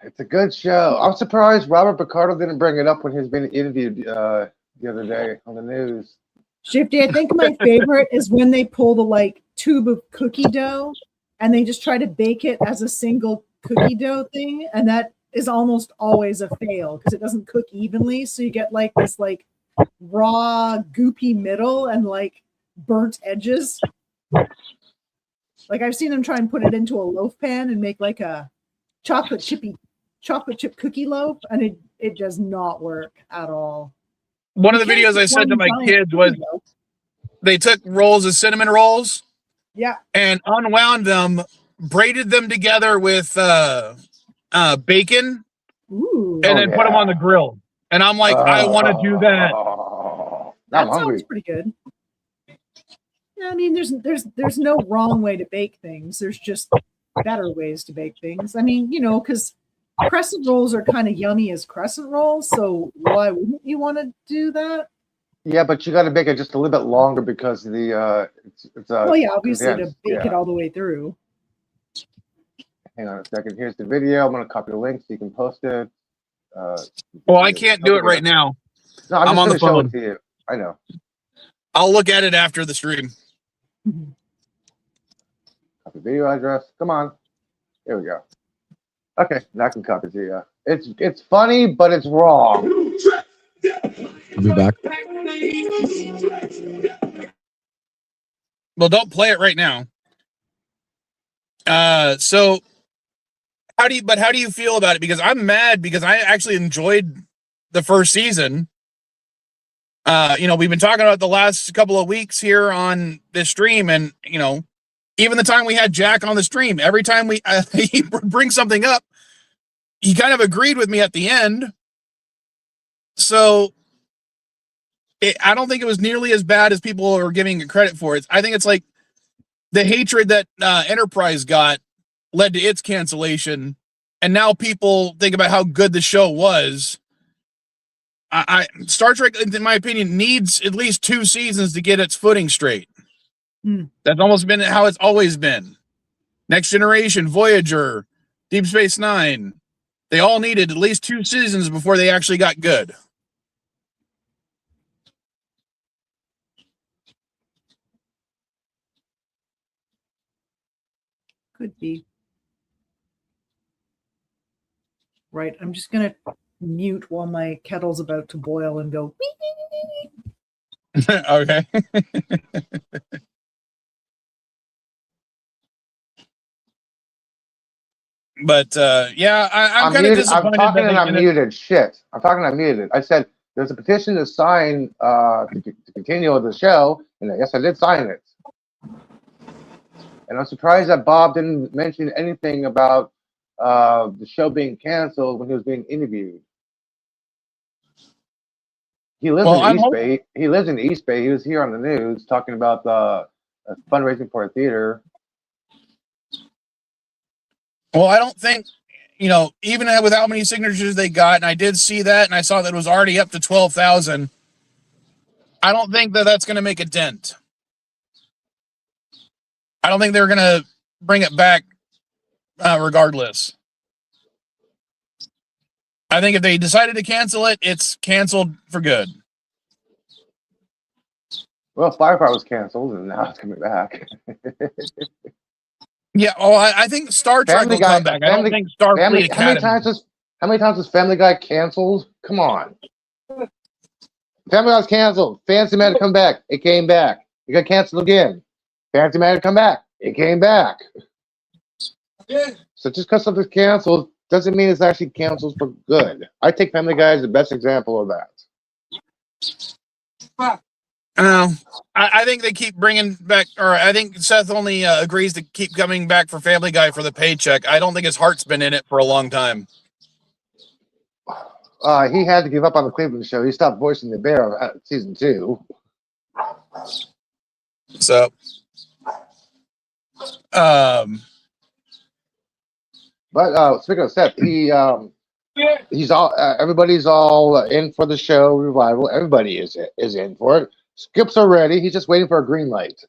It's a good show. I'm surprised Robert Picardo didn't bring it up when he was being interviewed the other day on the news. Shifty, I think my favorite is when they pull the like tube of cookie dough and they just try to bake it as a single cookie dough thing, and that is almost always a fail because it doesn't cook evenly, so you get like this like raw goopy middle and like burnt edges. Like I've seen them try and put it into a loaf pan and make like a chocolate chip cookie loaf, and it does not work at all. One of the videos I said to my kids was they took rolls of cinnamon rolls, yeah, and unwound them, braided them together with bacon, ooh, and then put them on the grill. And I'm like, I want to do that. That sounds pretty good. Yeah, I mean, there's no wrong way to bake things. There's just better ways to bake things. I mean, you know, because crescent rolls are kind of yummy as crescent rolls, so why wouldn't you want to do that? Yeah, but you got to bake it just a little bit longer because the it's well, yeah, obviously to bake it all the way through. Hang on a second. Here's the video. I'm going to copy the link so you can post it. Well, I can't do it right now. No, I'm on the phone. Show it to you. I know. I'll look at it after the stream. Copy video address. Come on. There we go. Okay, now I can copy it to you. It's funny, but it's wrong. I'll be back. Well, don't play it right now. So how do you feel about it? Because I'm mad because I actually enjoyed the first season. You know, we've been talking about the last couple of weeks here on this stream, and you know, even the time we had Jack on the stream, every time he brings something up, he kind of agreed with me at the end. So I don't think it was nearly as bad as people are giving it credit for. I think it's like the hatred that Enterprise got led to its cancellation, and now people think about how good the show was. Star Trek, in my opinion, needs at least 2 seasons to get its footing straight. That's almost been how it's always been. Next Generation, Voyager, Deep Space Nine, they all needed at least 2 seasons before they actually got good. Could be. Right, I'm just going to mute while my kettle's about to boil and go. Okay. But yeah, I'm kind of disappointed. I'm talking that and I'm muted. Shit. I'm talking and I'm muted. I said there's a petition to sign to continue with the show, and yes, I did sign it. And I'm surprised that Bob didn't mention anything about the show being canceled when he was being interviewed. He lives in East Bay. He lives in East Bay. He was here on the news talking about the fundraising for a theater. Well, I don't think, even with how many signatures they got, and I did see that, and I saw that it was already up to 12,000. I don't think that that's going to make a dent. I don't think they're going to bring it back regardless. I think if they decided to cancel it, it's canceled for good. Well, Firefly was canceled, and now it's coming back. Yeah, I think Star Trek will come back. I don't think Starfleet Academy. How many times was Family Guy canceled? Come on. Family Guy was canceled. Fancy Man to come back. It came back. It got canceled again. Fancy Man to come back. It came back. So just because something's canceled doesn't mean it's actually canceled for good. I take Family Guy as the best example of that. I think they keep bringing back, or I think Seth only agrees to keep coming back for Family Guy for the paycheck. I don't think his heart's been in it for a long time. He had to give up on the Cleveland show. He stopped voicing the bear at season 2. So, but speaking of Seth, he's all everybody's all in for the show revival. Everybody is in for it. Skip's already. He's just waiting for a green light.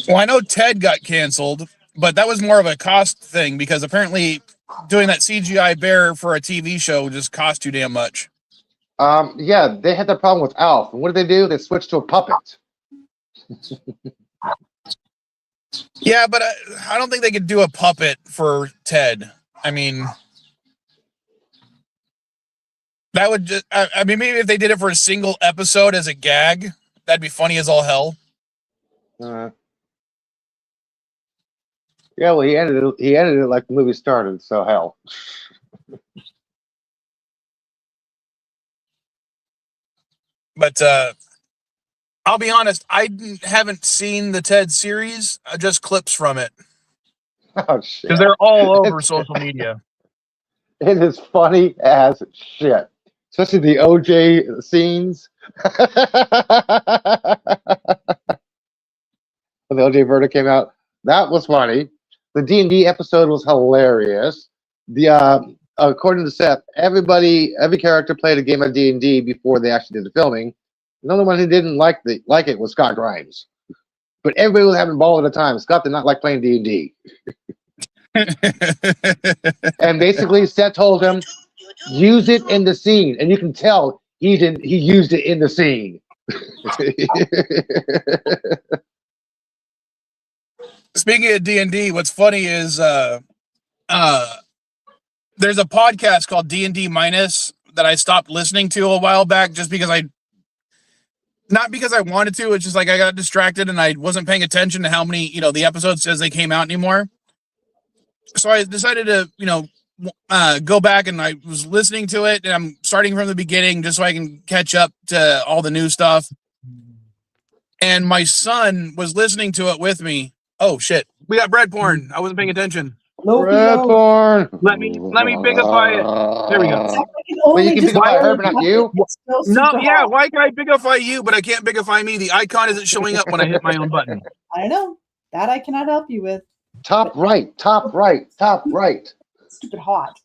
Well, I know Ted got canceled, but that was more of a cost thing because apparently doing that CGI bear for a TV show just cost too damn much. Yeah, they had that problem with Alf. And what did they do? They switched to a puppet. Yeah, but I don't think they could do a puppet for Ted. I mean, that would just, I mean, maybe if they did it for a single episode as a gag, that'd be funny as all hell. Yeah, well, he ended it like the movie started, so hell. But I'll be honest, I haven't seen the Ted series, just clips from it. Oh, shit. Because they're all over social media. It is funny as shit. Especially the OJ scenes. When the OJ verdict came out, that was funny. The D&D episode was hilarious. According to Seth, every character played a game of D&D before they actually did the filming. The only one who didn't like it was Scott Grimes. But everybody was having a ball at a time. Scott did not like playing D&D. And basically, Seth told him, use it in the scene. And you can tell he used it in the scene. Speaking of D&D, what's funny is there's a podcast called D&D Minus that I stopped listening to a while back just because not because I wanted to, it's just like I got distracted and I wasn't paying attention to how many, the episodes as they came out anymore. So I decided to, go back and I was listening to it and I'm starting from the beginning just so I can catch up to all the new stuff. And my son was listening to it with me. Oh shit. We got bread porn. I wasn't paying attention. Bread porn. Let me bigify it. There we go. But you can bigify her, but not you? No, yeah, why can I bigify you, but I can't bigify me? The icon isn't showing up when I hit my own button. I know. That I cannot help you with. Top right. Stupid hot.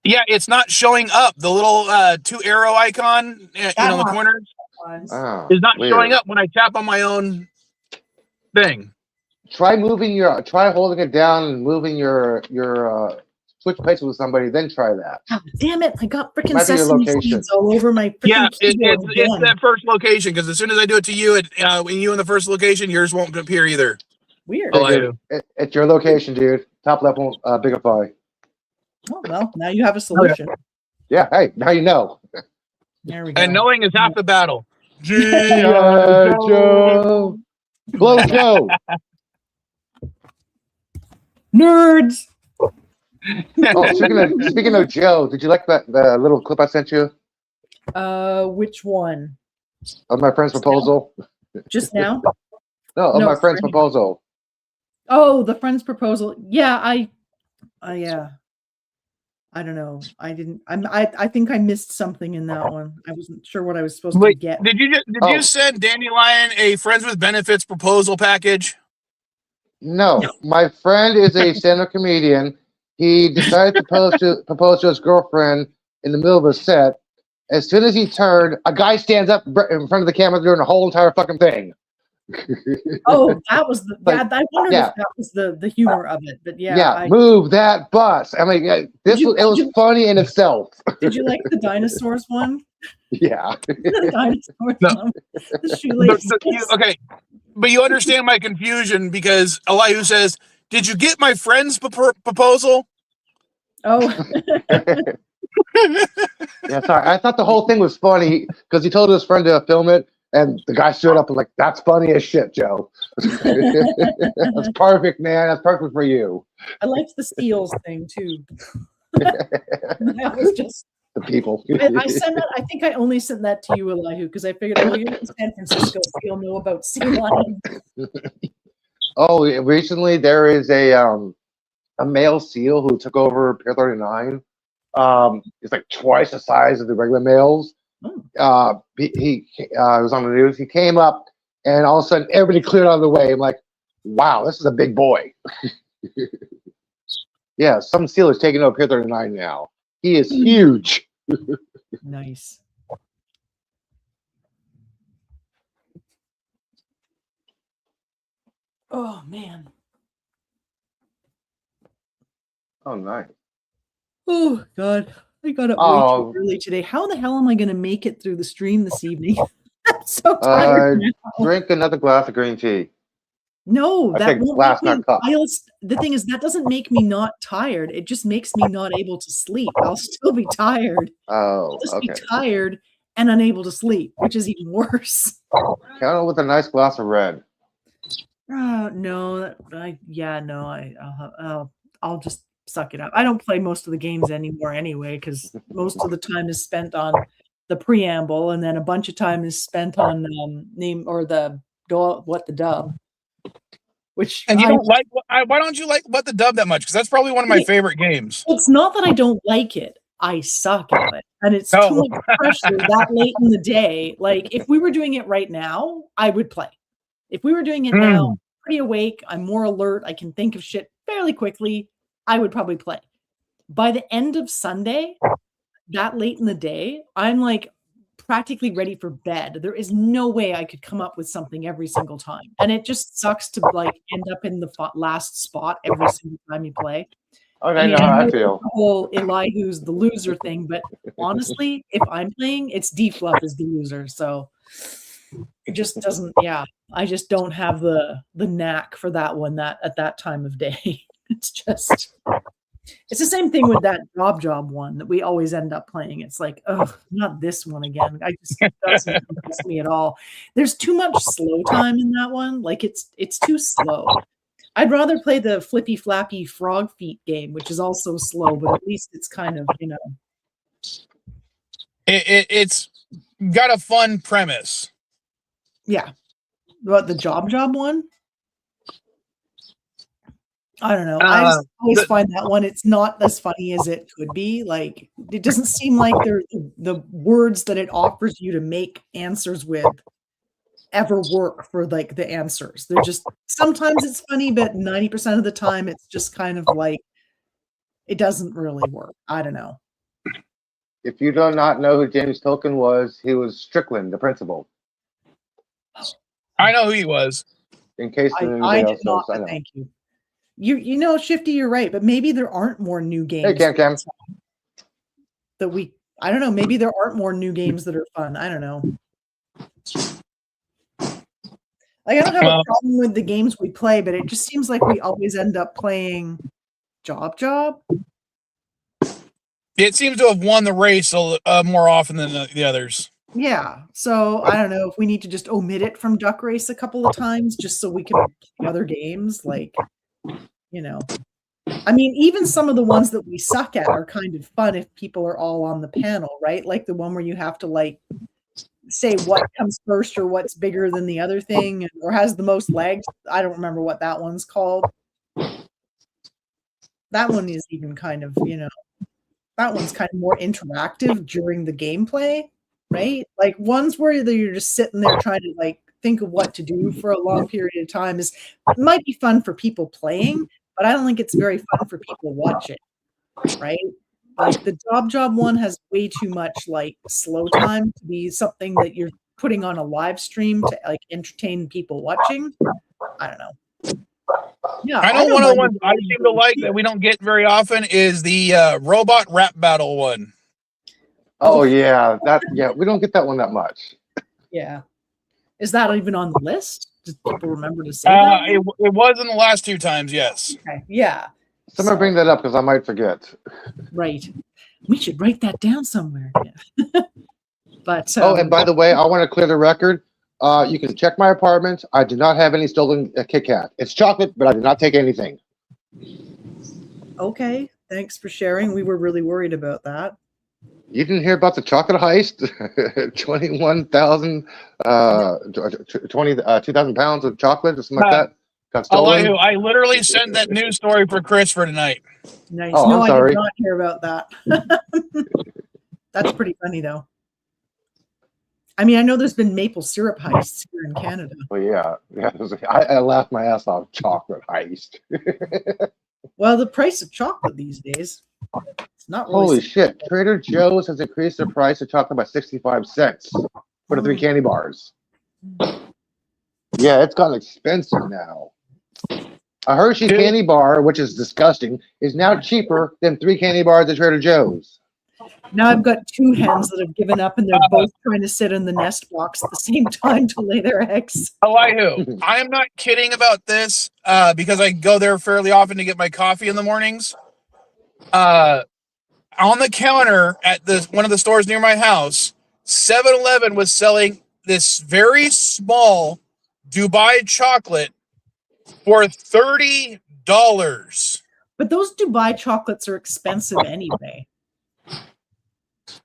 Yeah, it's not showing up. The little 2 arrow icon, in the one. corner, Oh, is not weird. showing up when I tap on my own thing. Try holding it down and moving your switch places with somebody, then try that. Oh, damn it! I got freaking Might be your sesame location. seeds all over my freaking keyboard it's again. that first location, because as soon as I do it to you, when you in the first location, yours won't appear either. Weird. It's your location, dude. Top level Bigify. Oh, well, now you have a solution. Yeah, hey, now you know. There we go. And knowing is half the battle. G.I. Joe. Blow Joe. Nerds. Oh, speaking of Joe, did you like the little clip I sent you Which one? of my friend's proposal? Just now? No, of No, my friend's sorry. proposal. Oh, the friend's proposal. Yeah, yeah. I don't know. I think I missed something in that one. I wasn't sure what I was supposed to get. Did you send Dandelion a friends with benefits proposal package? No, my friend is a stand-up comedian. He decided to propose to his girlfriend in the middle of a set. As soon as he turned, a guy stands up in front of the camera doing the whole entire fucking thing. Oh, that was the. Like, I wondered if that was the humor of it, but yeah. Yeah, move that bus. I mean, it was funny in itself. Did you like the dinosaurs one? Yeah. The dinosaurs No. one. The shoelaces. Okay, but you understand my confusion, because Elihu says, "Did you get my friend's proposal?" Oh. Yeah, sorry. I thought the whole thing was funny because he told his friend to film it, and the guy stood up and like, "That's funny as shit, Joe." That's perfect, man. That's perfect for you. I liked the steals thing too. That was just the people. I sent that. I think I only sent that to you, Elihu, because I figured, oh, you're in San Francisco, so you'll know about sea lions. Oh, recently there is a male seal who took over Pier 39. It's like twice the size of the regular males. He was on the news. He came up, and all of a sudden, everybody cleared out of the way. I'm like, wow, this is a big boy. Yeah, some seal is taking over Pier 39 now. He is huge. Nice. Oh man. Oh, nice. Oh God. I got up way too early today. How the hell am I going to make it through the stream this evening? I'm so tired now. Drink another glass of green tea. No, I that think won't glass, make me, not cup. the thing is, that doesn't make me not tired. It just makes me not able to sleep. I'll still be tired. Oh, I'll just okay. be tired and unable to sleep, which is even worse. Count it with a nice glass of red. No, I'll just suck it up. I don't play most of the games anymore anyway, because most of the time is spent on the preamble, and then a bunch of time is spent on the dub. Which and you don't like. Why don't you like What the Dub that much? Because that's probably one of my favorite games. It's not that I don't like it. I suck at it, and it's too much pressure that late in the day. Like if we were doing it right now, I would play. If we were doing it now, I'm pretty awake, I'm more alert, I can think of shit fairly quickly, I would probably play. By the end of Sunday, that late in the day, I'm like practically ready for bed. There is no way I could come up with something every single time. And it just sucks to like end up in the last spot every single time you play. Okay, I know how I feel. The whole Elihu's the loser thing, but honestly, if I'm playing, it's D-Fluff is the loser. So it just doesn't, I just don't have the knack for that one at that time of day. It's the same thing with that job one that we always end up playing. It's like, oh, not this one again. It doesn't interest me at all. There's too much slow time in that one. Like it's too slow. I'd rather play the flippy flappy frog feet game, which is also slow, but at least it's kind of, It's got a fun premise. Yeah. What, the job one? I don't know. I just always find that one, it's not as funny as it could be. Like, it doesn't seem like the words that it offers you to make answers with ever work for like the answers. They're just sometimes it's funny, but 90% of the time it's just kind of like it doesn't really work. I don't know. If you do not know who James Tolkien was, he was Strickland, the principal. I know who he was. In case I anybody did else not, knows, I know. thank you. You know, Shifty, you're right, but maybe there aren't more new games. Hey, Cam. I don't know, maybe there aren't more new games that are fun. I don't know. Like, I don't have a problem with the games we play, but it just seems like we always end up playing Job. It seems to have won the race more often than the others. Yeah, so I don't know if we need to just omit it from Duck Race a couple of times just so we can play other games, like, you know. I mean, even some of the ones that we suck at are kind of fun if people are all on the panel, right? Like the one where you have to like say what comes first or what's bigger than the other thing or has the most legs. I don't remember what that one's called. That one is even kind of, you know, that one's kind of more interactive during the gameplay, right? Like ones where you're just sitting there trying to like think of what to do for a long period of time might be fun for people playing, but I don't think it's very fun for people watching, right? Like the Job one has way too much like slow time to be something that you're putting on a live stream to like entertain people watching. I don't know. Yeah, I know one of the ones I seem to like that we don't get very often is the robot rap battle one. Oh yeah, we don't get that one that much. Yeah, is that even on the list? Does people remember to say that? It was in the last 2 times, yes. Okay, yeah. Someone bring that up because I might forget. Right, we should write that down somewhere. Yeah. But and by the way, I want to clear the record. You can check my apartment. I do not have any stolen Kit Kat. It's chocolate, but I did not take anything. Okay, thanks for sharing. We were really worried about that. You didn't hear about the chocolate heist? 21,000, 2,000 pounds of chocolate or something like that got stolen. I literally sent that news story for Chris for tonight. Nice. Oh, no, I'm sorry. I did not hear about that. That's pretty funny, though. I mean, I know there's been maple syrup heists here in Canada. Well, yeah. I laughed my ass off. Chocolate heist. Well, the price of chocolate these days, it's not really. Holy shit. Trader Joe's has increased the price of chocolate by 65 cents for the 3 candy bars. Yeah, it's gotten expensive now. A Hershey candy bar, which is disgusting, is now cheaper than 3 candy bars at Trader Joe's. Now I've got 2 hens that have given up and they're both trying to sit in the nest box at the same time to lay their eggs. I am not kidding about this because I go there fairly often to get my coffee in the mornings. On the counter at one of the stores near my house, 7-Eleven was selling this very small Dubai chocolate for $30. But those Dubai chocolates are expensive anyway.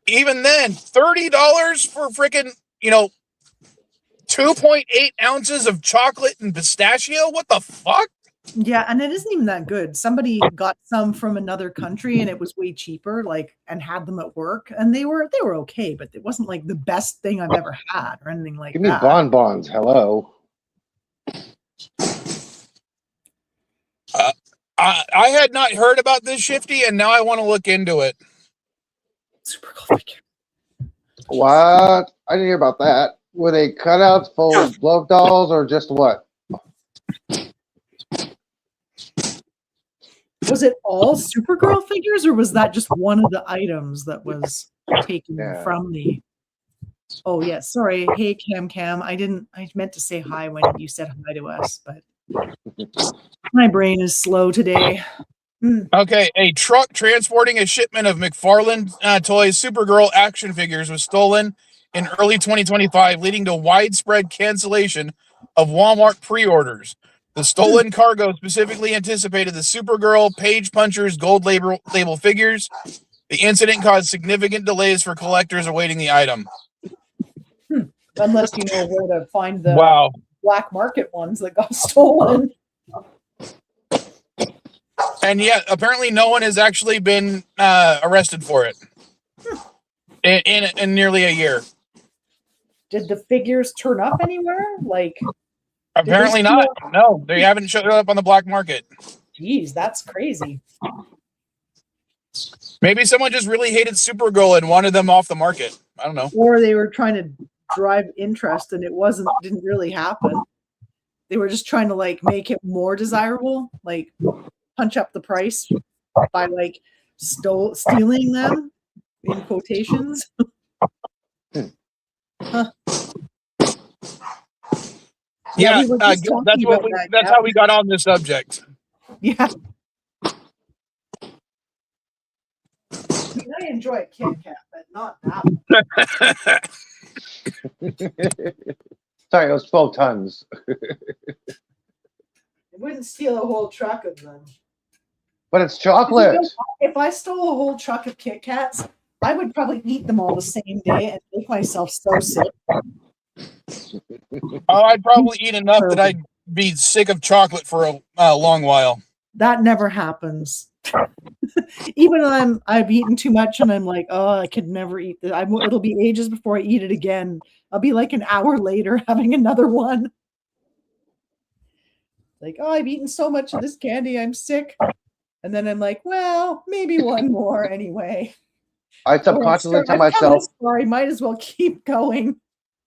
Even then, $30 for freaking, 2.8 ounces of chocolate and pistachio? What the fuck? Yeah, and it isn't even that good. Somebody got some from another country and it was way cheaper, and had them at work, and they were okay, but it wasn't like the best thing I've ever had or anything like that. Give me bonbons, hello. I had not heard about this, Shifty, and now I want to look into it. Super cool figure. What? I didn't hear about that. Were they cutouts full of love dolls or just what? Was it all Supergirl figures, or was that just one of the items that was taken from the? Oh yeah, sorry. Hey Cam, I meant to say hi when you said hi to us, but my brain is slow today. Okay, a truck transporting a shipment of McFarlane Toys Supergirl action figures was stolen in early 2025, leading to widespread cancellation of Walmart pre-orders. The stolen cargo specifically anticipated the Supergirl Page Punchers gold label figures. The incident caused significant delays for collectors awaiting the item. Unless you know where to find the black market ones that got stolen. And yet, apparently, no one has actually been arrested for it in nearly a year. did the figures turn up anywhere? Like, Apparently not. No, they haven't showed up on the black market. Geez, that's crazy. Maybe someone just really hated Supergirl and wanted them off the market. I don't know. Or they were trying to drive interest and it didn't really happen. They were just trying to like make it more desirable, like punch up the price by like stealing them in quotations. Huh. Yeah, we that's how we got on this subject. Yeah. I mean, I enjoy a Kit Kat, but not that one. Sorry, it was 12 tons. I wouldn't steal a whole truck of them. But it's chocolate. You know, if I stole a whole truck of Kit Kats, I would probably eat them all the same day and make myself so sick. Oh, I'd probably eat enough that I'd be sick of chocolate for a long while. That never happens. Even when I've eaten too much and I'm like, oh, I could never eat this. It'll be ages before I eat it again. I'll be like an hour later having another one. Like, oh, I've eaten so much of this candy, I'm sick. And then I'm like, well, maybe one more anyway. I subconsciously tell myself, sorry, might as well keep going.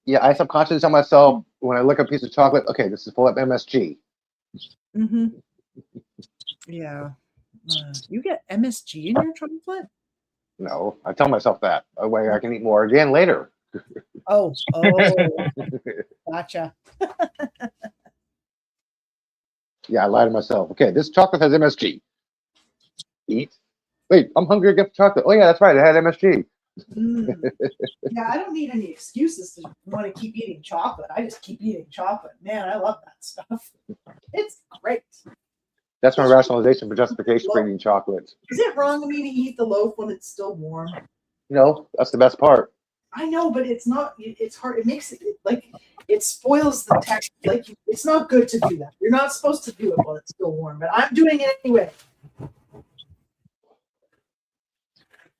Yeah, I subconsciously tell myself when I look at a piece of chocolate, okay, this is full of MSG. Mm-hmm. Yeah. You get MSG in your chocolate? No, I tell myself that. That way I can eat more again later. Oh, gotcha. Yeah, I lie to myself. Okay, this chocolate has MSG. Eat. Wait, I'm hungry again for chocolate. Oh, yeah, that's right. It had MSG. Yeah, I don't need any excuses to want to keep eating chocolate. I just keep eating chocolate. Man, I love that stuff. It's great. That's my rationalization for justification for eating chocolate. Is it wrong of me to eat the loaf when it's still warm? No, that's the best part. I know, but it's not. It's hard. It makes it like it spoils the texture. Like it's not good to do that. You're not supposed to do it while it's still warm. But I'm doing it anyway.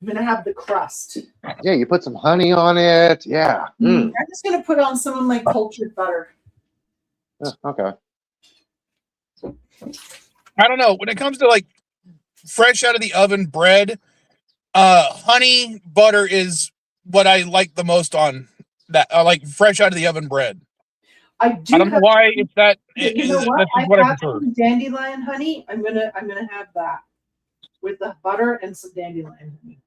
I'm gonna have the crust. Yeah, you put some honey on it. Yeah. I'm just gonna put on some of my cultured butter. Okay. I don't know. When it comes to like fresh out of the oven bread, honey butter is what I like the most on that. I like fresh out of the oven bread. I don't know why it's that. You know what? That's what I prefer. Dandelion honey. I'm gonna have that with the butter and some dandelion honey.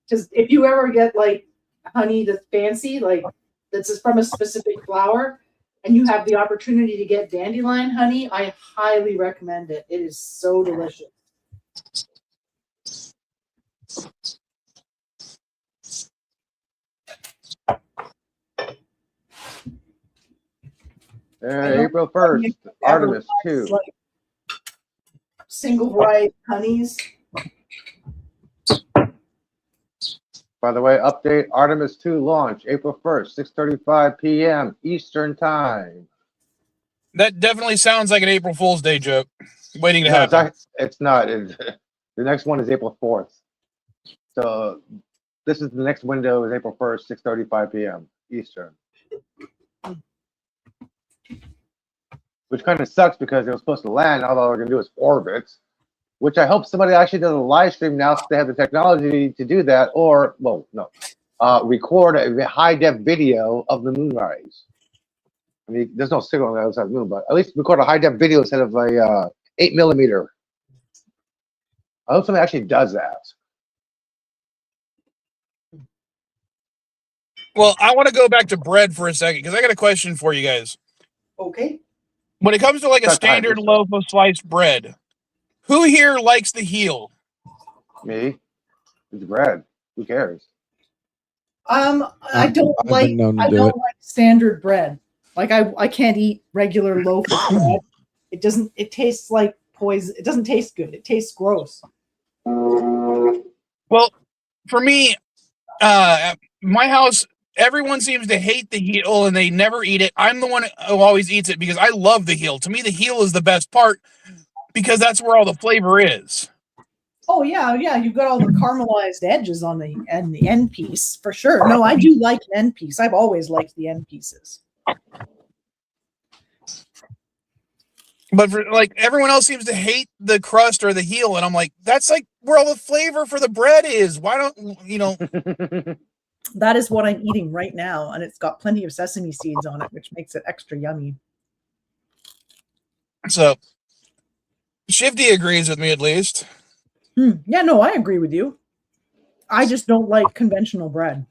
Because if you ever get like honey that's fancy, like that's from a specific flower, and you have the opportunity to get dandelion honey, I highly recommend it. It is so delicious. April 1st, Artemis 2. Like single variety honeys. By the way, update Artemis 2 launch April 1st, 6:35 p.m. Eastern Time. That definitely sounds like an April Fool's Day joke waiting to happen. It's not. The next one is April 4th. So this is the next window is April 1st, 6:35 p.m. Eastern. Which kind of sucks because it was supposed to land. All we're going to do is orbit. Which I hope somebody actually does a live stream now so they have the technology to do that. Or, well, no. Record a high-def video of the moonrise. I mean, there's no signal on the other side of the moon, but at least record a high-def video instead of a 8mm. I hope somebody actually does that. Well, I want to go back to bread for a second because I got a question for you guys. Okay. When it comes to like a standard loaf of sliced bread, who here likes the heel? Me. It's bread. Who cares? I don't like standard bread. Like I can't eat regular loaf of bread. It tastes like poison. It doesn't taste good. It tastes gross. Well, for me, my house, everyone seems to hate the heel and they never eat it. I'm the one who always eats it because I love the heel. To me, the heel is the best part because that's where all the flavor is. Oh yeah, yeah. You've got all the caramelized edges on the end piece for sure. No, I do like an end piece. I've always liked the end pieces. But for, like, everyone else seems to hate the crust or the heel, and I'm like, that's like where all the flavor for the bread is. Why don't you know? That is what I'm eating right now, and it's got plenty of sesame seeds on it, which makes it extra yummy. So Shifty agrees with me at least. Yeah, no, I agree with you. I just don't like conventional bread.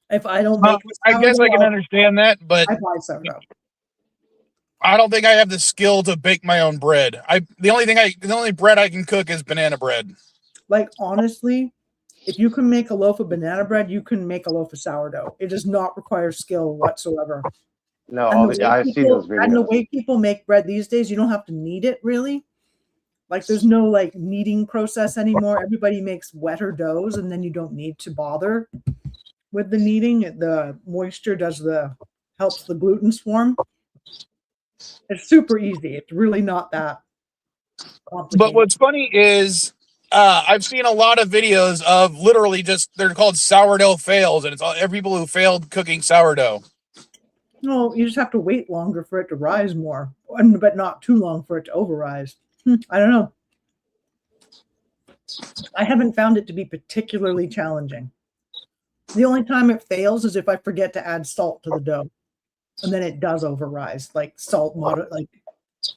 If I don't make, I guess I can understand that, but I buy sourdough. I don't think I have the skill to bake my own bread. The only bread I can cook is banana bread. Like, honestly, if you can make a loaf of banana bread, you can make a loaf of sourdough. It does not require skill whatsoever. No, I see those videos. And the way people make bread these days, you don't have to knead it really. Like, there's no like kneading process anymore. Everybody makes wetter doughs, and then you don't need to bother with the kneading. The moisture helps the gluten swarm. It's super easy. It's really not that complicated. But what's funny is I've seen a lot of videos of literally just, they're called sourdough fails, and it's all people who failed cooking sourdough. No, you just have to wait longer for it to rise more, but not too long for it to overrise. I don't know. I haven't found it to be particularly challenging. The only time it fails is if I forget to add salt to the dough, and then it does overrise. Like salt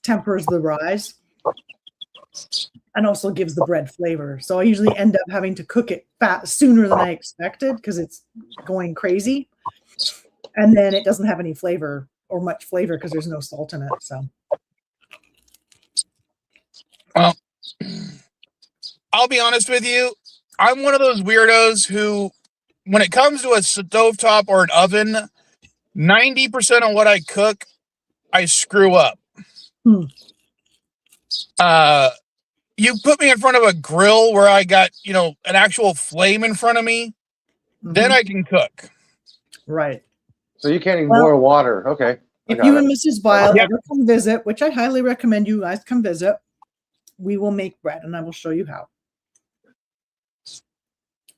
tempers the rise and also gives the bread flavor. So I usually end up having to cook it sooner than I expected because it's going crazy, and then it doesn't have any flavor or much flavor because there's no salt in it. So, well, I'll be honest with you. I'm one of those weirdos who, when it comes to a stovetop or an oven, 90% of what I cook, I screw up. You put me in front of a grill where I got, an actual flame in front of me, then I can cook. Right. So you can't even boil water. Okay. If you and Mrs. Vile ever come visit, which I highly recommend you guys come visit, we will make bread, and I will show you how.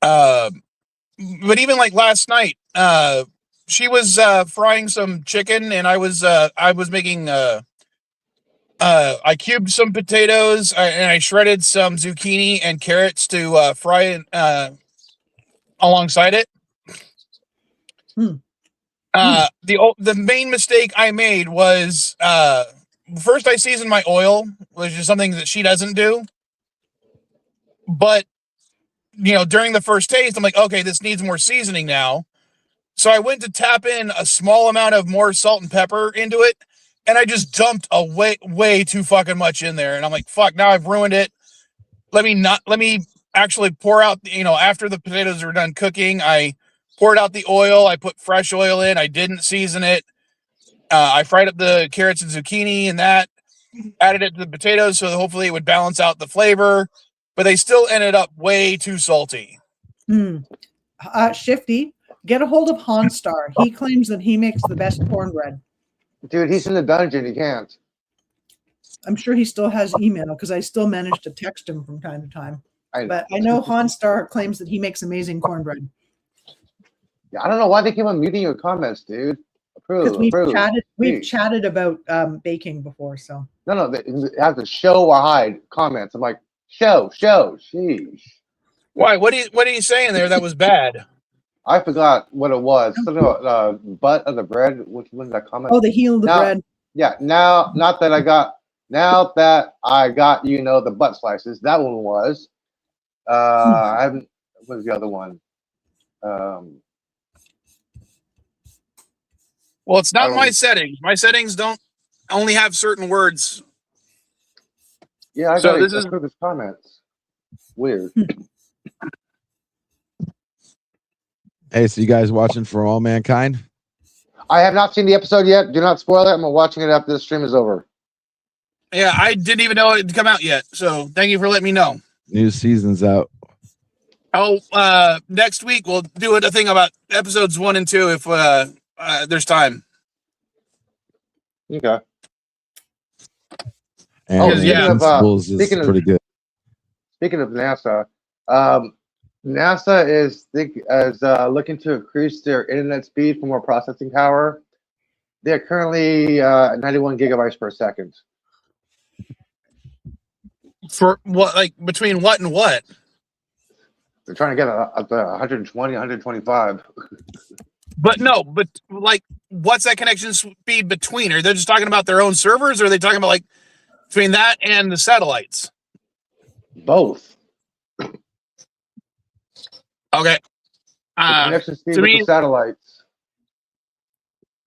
But even like last night, she was frying some chicken, and I was making I cubed some potatoes, and I shredded some zucchini and carrots to fry alongside it. The main mistake I made was first I seasoned my oil, which is something that she doesn't do. But during the first taste, I'm like, okay, this needs more seasoning now. So I went to tap in a small amount of more salt and pepper into it, and I just dumped way too fucking much in there. And I'm like, fuck, now I've ruined it. Let me actually pour out, after the potatoes were done cooking, I poured out the oil. I put fresh oil in. I didn't season it. I fried up the carrots and zucchini and that, added it to the potatoes so that hopefully it would balance out the flavor, but they still ended up way too salty. Shifty, get a hold of Honstar. He claims that he makes the best cornbread. Dude, he's in the dungeon. He can't. I'm sure he still has email because I still manage to text him from time to time. But I know Honstar claims that he makes amazing cornbread. Yeah, I don't know why they keep on muting your comments, dude. Because we've chatted about baking before, so. No, they have to show or hide comments. I'm like, show, sheesh. Why? What are you saying there that was bad? I forgot what it was. Something about butt of the bread. Which one did I comment? Oh, the heel of the bread. Yeah. Now that I got the butt slices. That one was. I haven't. What was the other one? Well, it's not my settings. My settings don't only have certain words. Yeah, I got to approve his comments. Weird. Hey, so you guys watching For All Mankind? I have not seen the episode yet. Do not spoil it. I'm watching it after the stream is over. Yeah, I didn't even know it had come out yet. So thank you for letting me know. New season's out. Oh, next week we'll do a thing about episodes 1 and 2 if there's time. Okay. And yeah. Principles is pretty good. Speaking of NASA, NASA is looking to increase their internet speed for more processing power. They're currently 91 gigabytes per second. For what, like between what and what? They're trying to get up to 120, 125. But like, what's that connection speed between? Are they just talking about their own servers, or are they talking about like between that and the satellites? Both. Okay. Connection speed to with me, the satellites.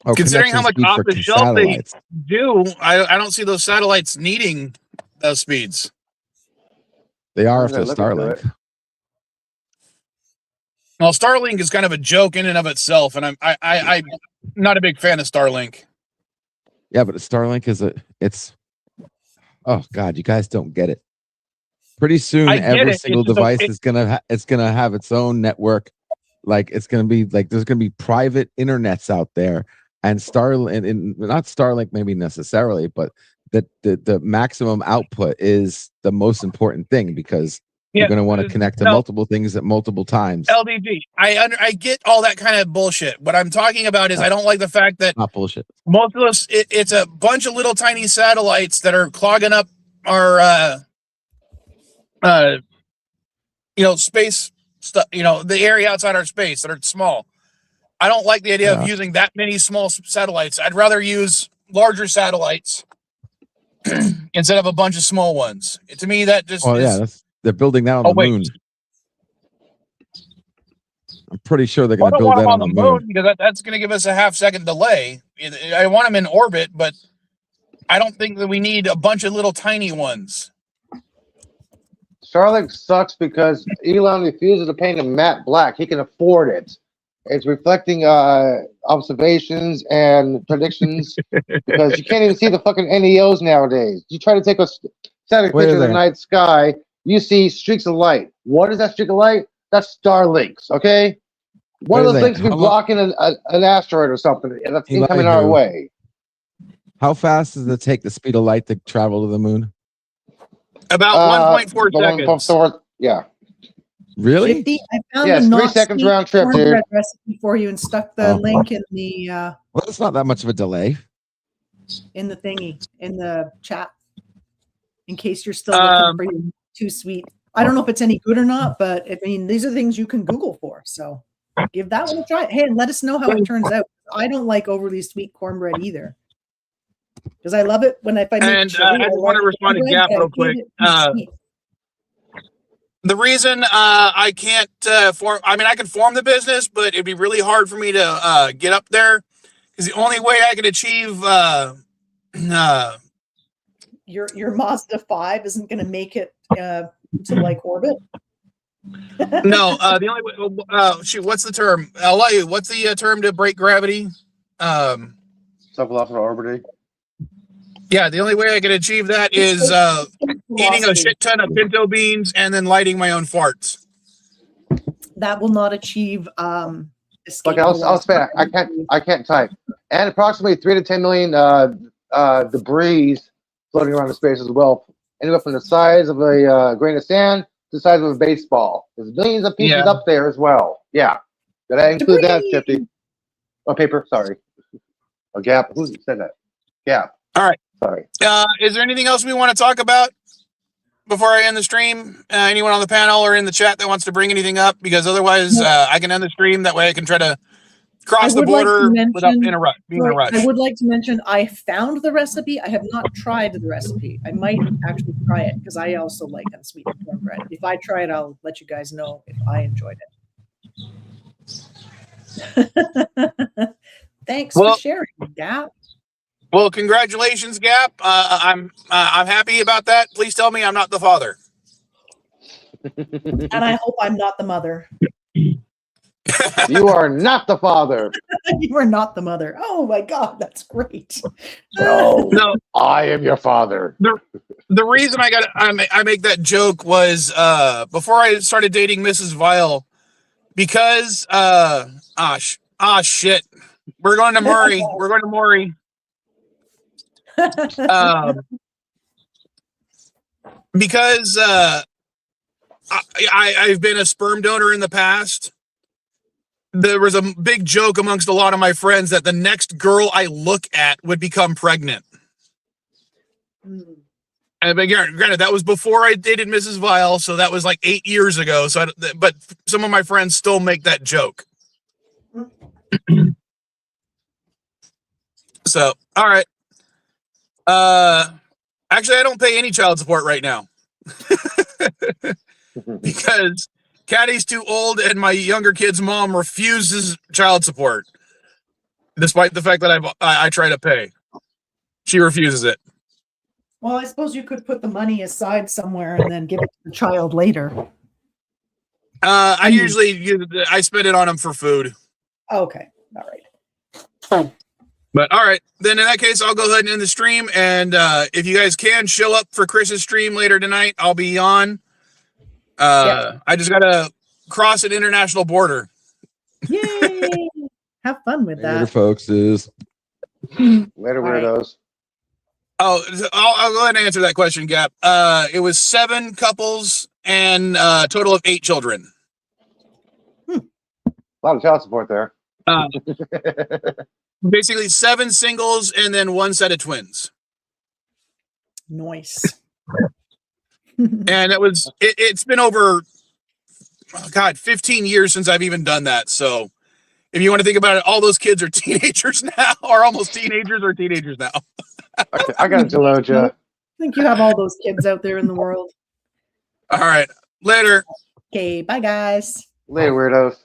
Oh, considering how much connection speed off the for shelf they satellites. do, I don't see those satellites needing those speeds. They are I'm if they're gonna look into Starlink. it. Well, Starlink is kind of a joke in and of itself, and I'm not a big fan of Starlink. Yeah, but Starlink it's oh god, you guys don't get it. Pretty soon, I get every it. single It's just device is gonna have its own network. Like it's gonna be like there's gonna be private internets out there, and Starlink, and not Starlink maybe necessarily, but the maximum output is the most important thing because you're going to want to connect to multiple things at multiple times. LDG. I get all that kind of bullshit. What I'm talking about is I don't like the fact that not bullshit. Most of those, it's a bunch of little tiny satellites that are clogging up our, space stuff. The area outside our space that are small. I don't like the idea of using that many small satellites. I'd rather use larger satellites instead of a bunch of small ones. To me, that just they're building that on the moon. I'm pretty sure they're going to build that on the moon because that's going to give us a half-second delay. I want them in orbit, but I don't think that we need a bunch of little tiny ones. Starlink sucks because Elon refuses to paint him matte black. He can afford it. It's reflecting observations and predictions because you can't even see the fucking NEOs nowadays. You try to take a static picture of the night sky, you see streaks of light. What is that streak of light? That's Starlinks, okay? One of those things could be blocking an asteroid or something, and that's coming our way. How fast does it take the speed of light to travel to the moon? About 1.4 seconds. Yeah. Really? 50? I found a 3 seconds round trip, dude. Recipe for you and stuck the link in the. Well, it's not that much of a delay. In the thingy, in the chat, in case you're still looking for your too sweet. I don't know if it's any good or not, but I mean, these are things you can Google for. So give that one a try. Hey, and let us know how it turns out. I don't like overly sweet cornbread either. Because I love it when I make I just want to respond to Gap real quick. The reason I can't I can form the business, but it'd be really hard for me to get up there because the only way I can achieve your Mazda 5 isn't going to make it to like orbit. No, the only way. Shoot, what's the term? I'll let you. What's the term to break gravity? Subvelocity orbiting. Yeah, the only way I can achieve that is eating a shit ton of pinto beans and then lighting my own farts. That will not achieve escape. Look, I'll spend. I can't type. And approximately 3 to 10 million debris floating around the space as well. Anywhere from the size of a grain of sand to the size of a baseball. There's millions of pieces up there as well. Yeah. Did I include that, Shifty? Oh, paper. Sorry. Oh, Gap. Who said that? Gap. All right. Sorry. Is there anything else we want to talk about before I end the stream? Anyone on the panel or in the chat that wants to bring anything up? Because otherwise, I can end the stream. That way I can try to cross the border without being in a rush. I would like to mention I found the recipe. I have not tried the recipe. I might actually try it because I also like unsweetened cornbread. If I try it, I'll let you guys know if I enjoyed it. Thanks for sharing, Gap. Well, congratulations, Gap. I'm happy about that. Please tell me I'm not the father. And I hope I'm not the mother. You are not the father. You are not the mother. Oh my God, that's great. No, I am your father. The reason I make that joke was before I started dating Mrs. Vile, because shit. We're going to Maury. because I've been a sperm donor in the past. There was a big joke amongst a lot of my friends that the next girl I look at would become pregnant. And granted, that was before I dated Mrs. Vile, so that was like 8 years ago. So, but some of my friends still make that joke. So, all right. Actually, I don't pay any child support right now because Caddy's too old, and my younger kid's mom refuses child support, despite the fact that I try to pay. She refuses it. Well, I suppose you could put the money aside somewhere and then give it to the child later. I spend it on them for food. Okay, all right. But all right, then in that case, I'll go ahead and end the stream. And if you guys can show up for Chris's stream later tonight, I'll be on. I just got to cross an international border. Yay! Have fun with that. Later, folks. Later, weirdos. Right. Oh, I'll go ahead and answer that question, Gap. It was 7 couples and a total of 8 children. A lot of child support there. Basically 7 singles and then 1 set of twins. Nice. And it's been over, 15 years since I've even done that. So if you want to think about it, all those kids are teenagers now, or almost teenagers or teenagers now. Okay, I got to load you. I think you have all those kids out there in the world. All right. Later. Okay, bye guys. Later, weirdos.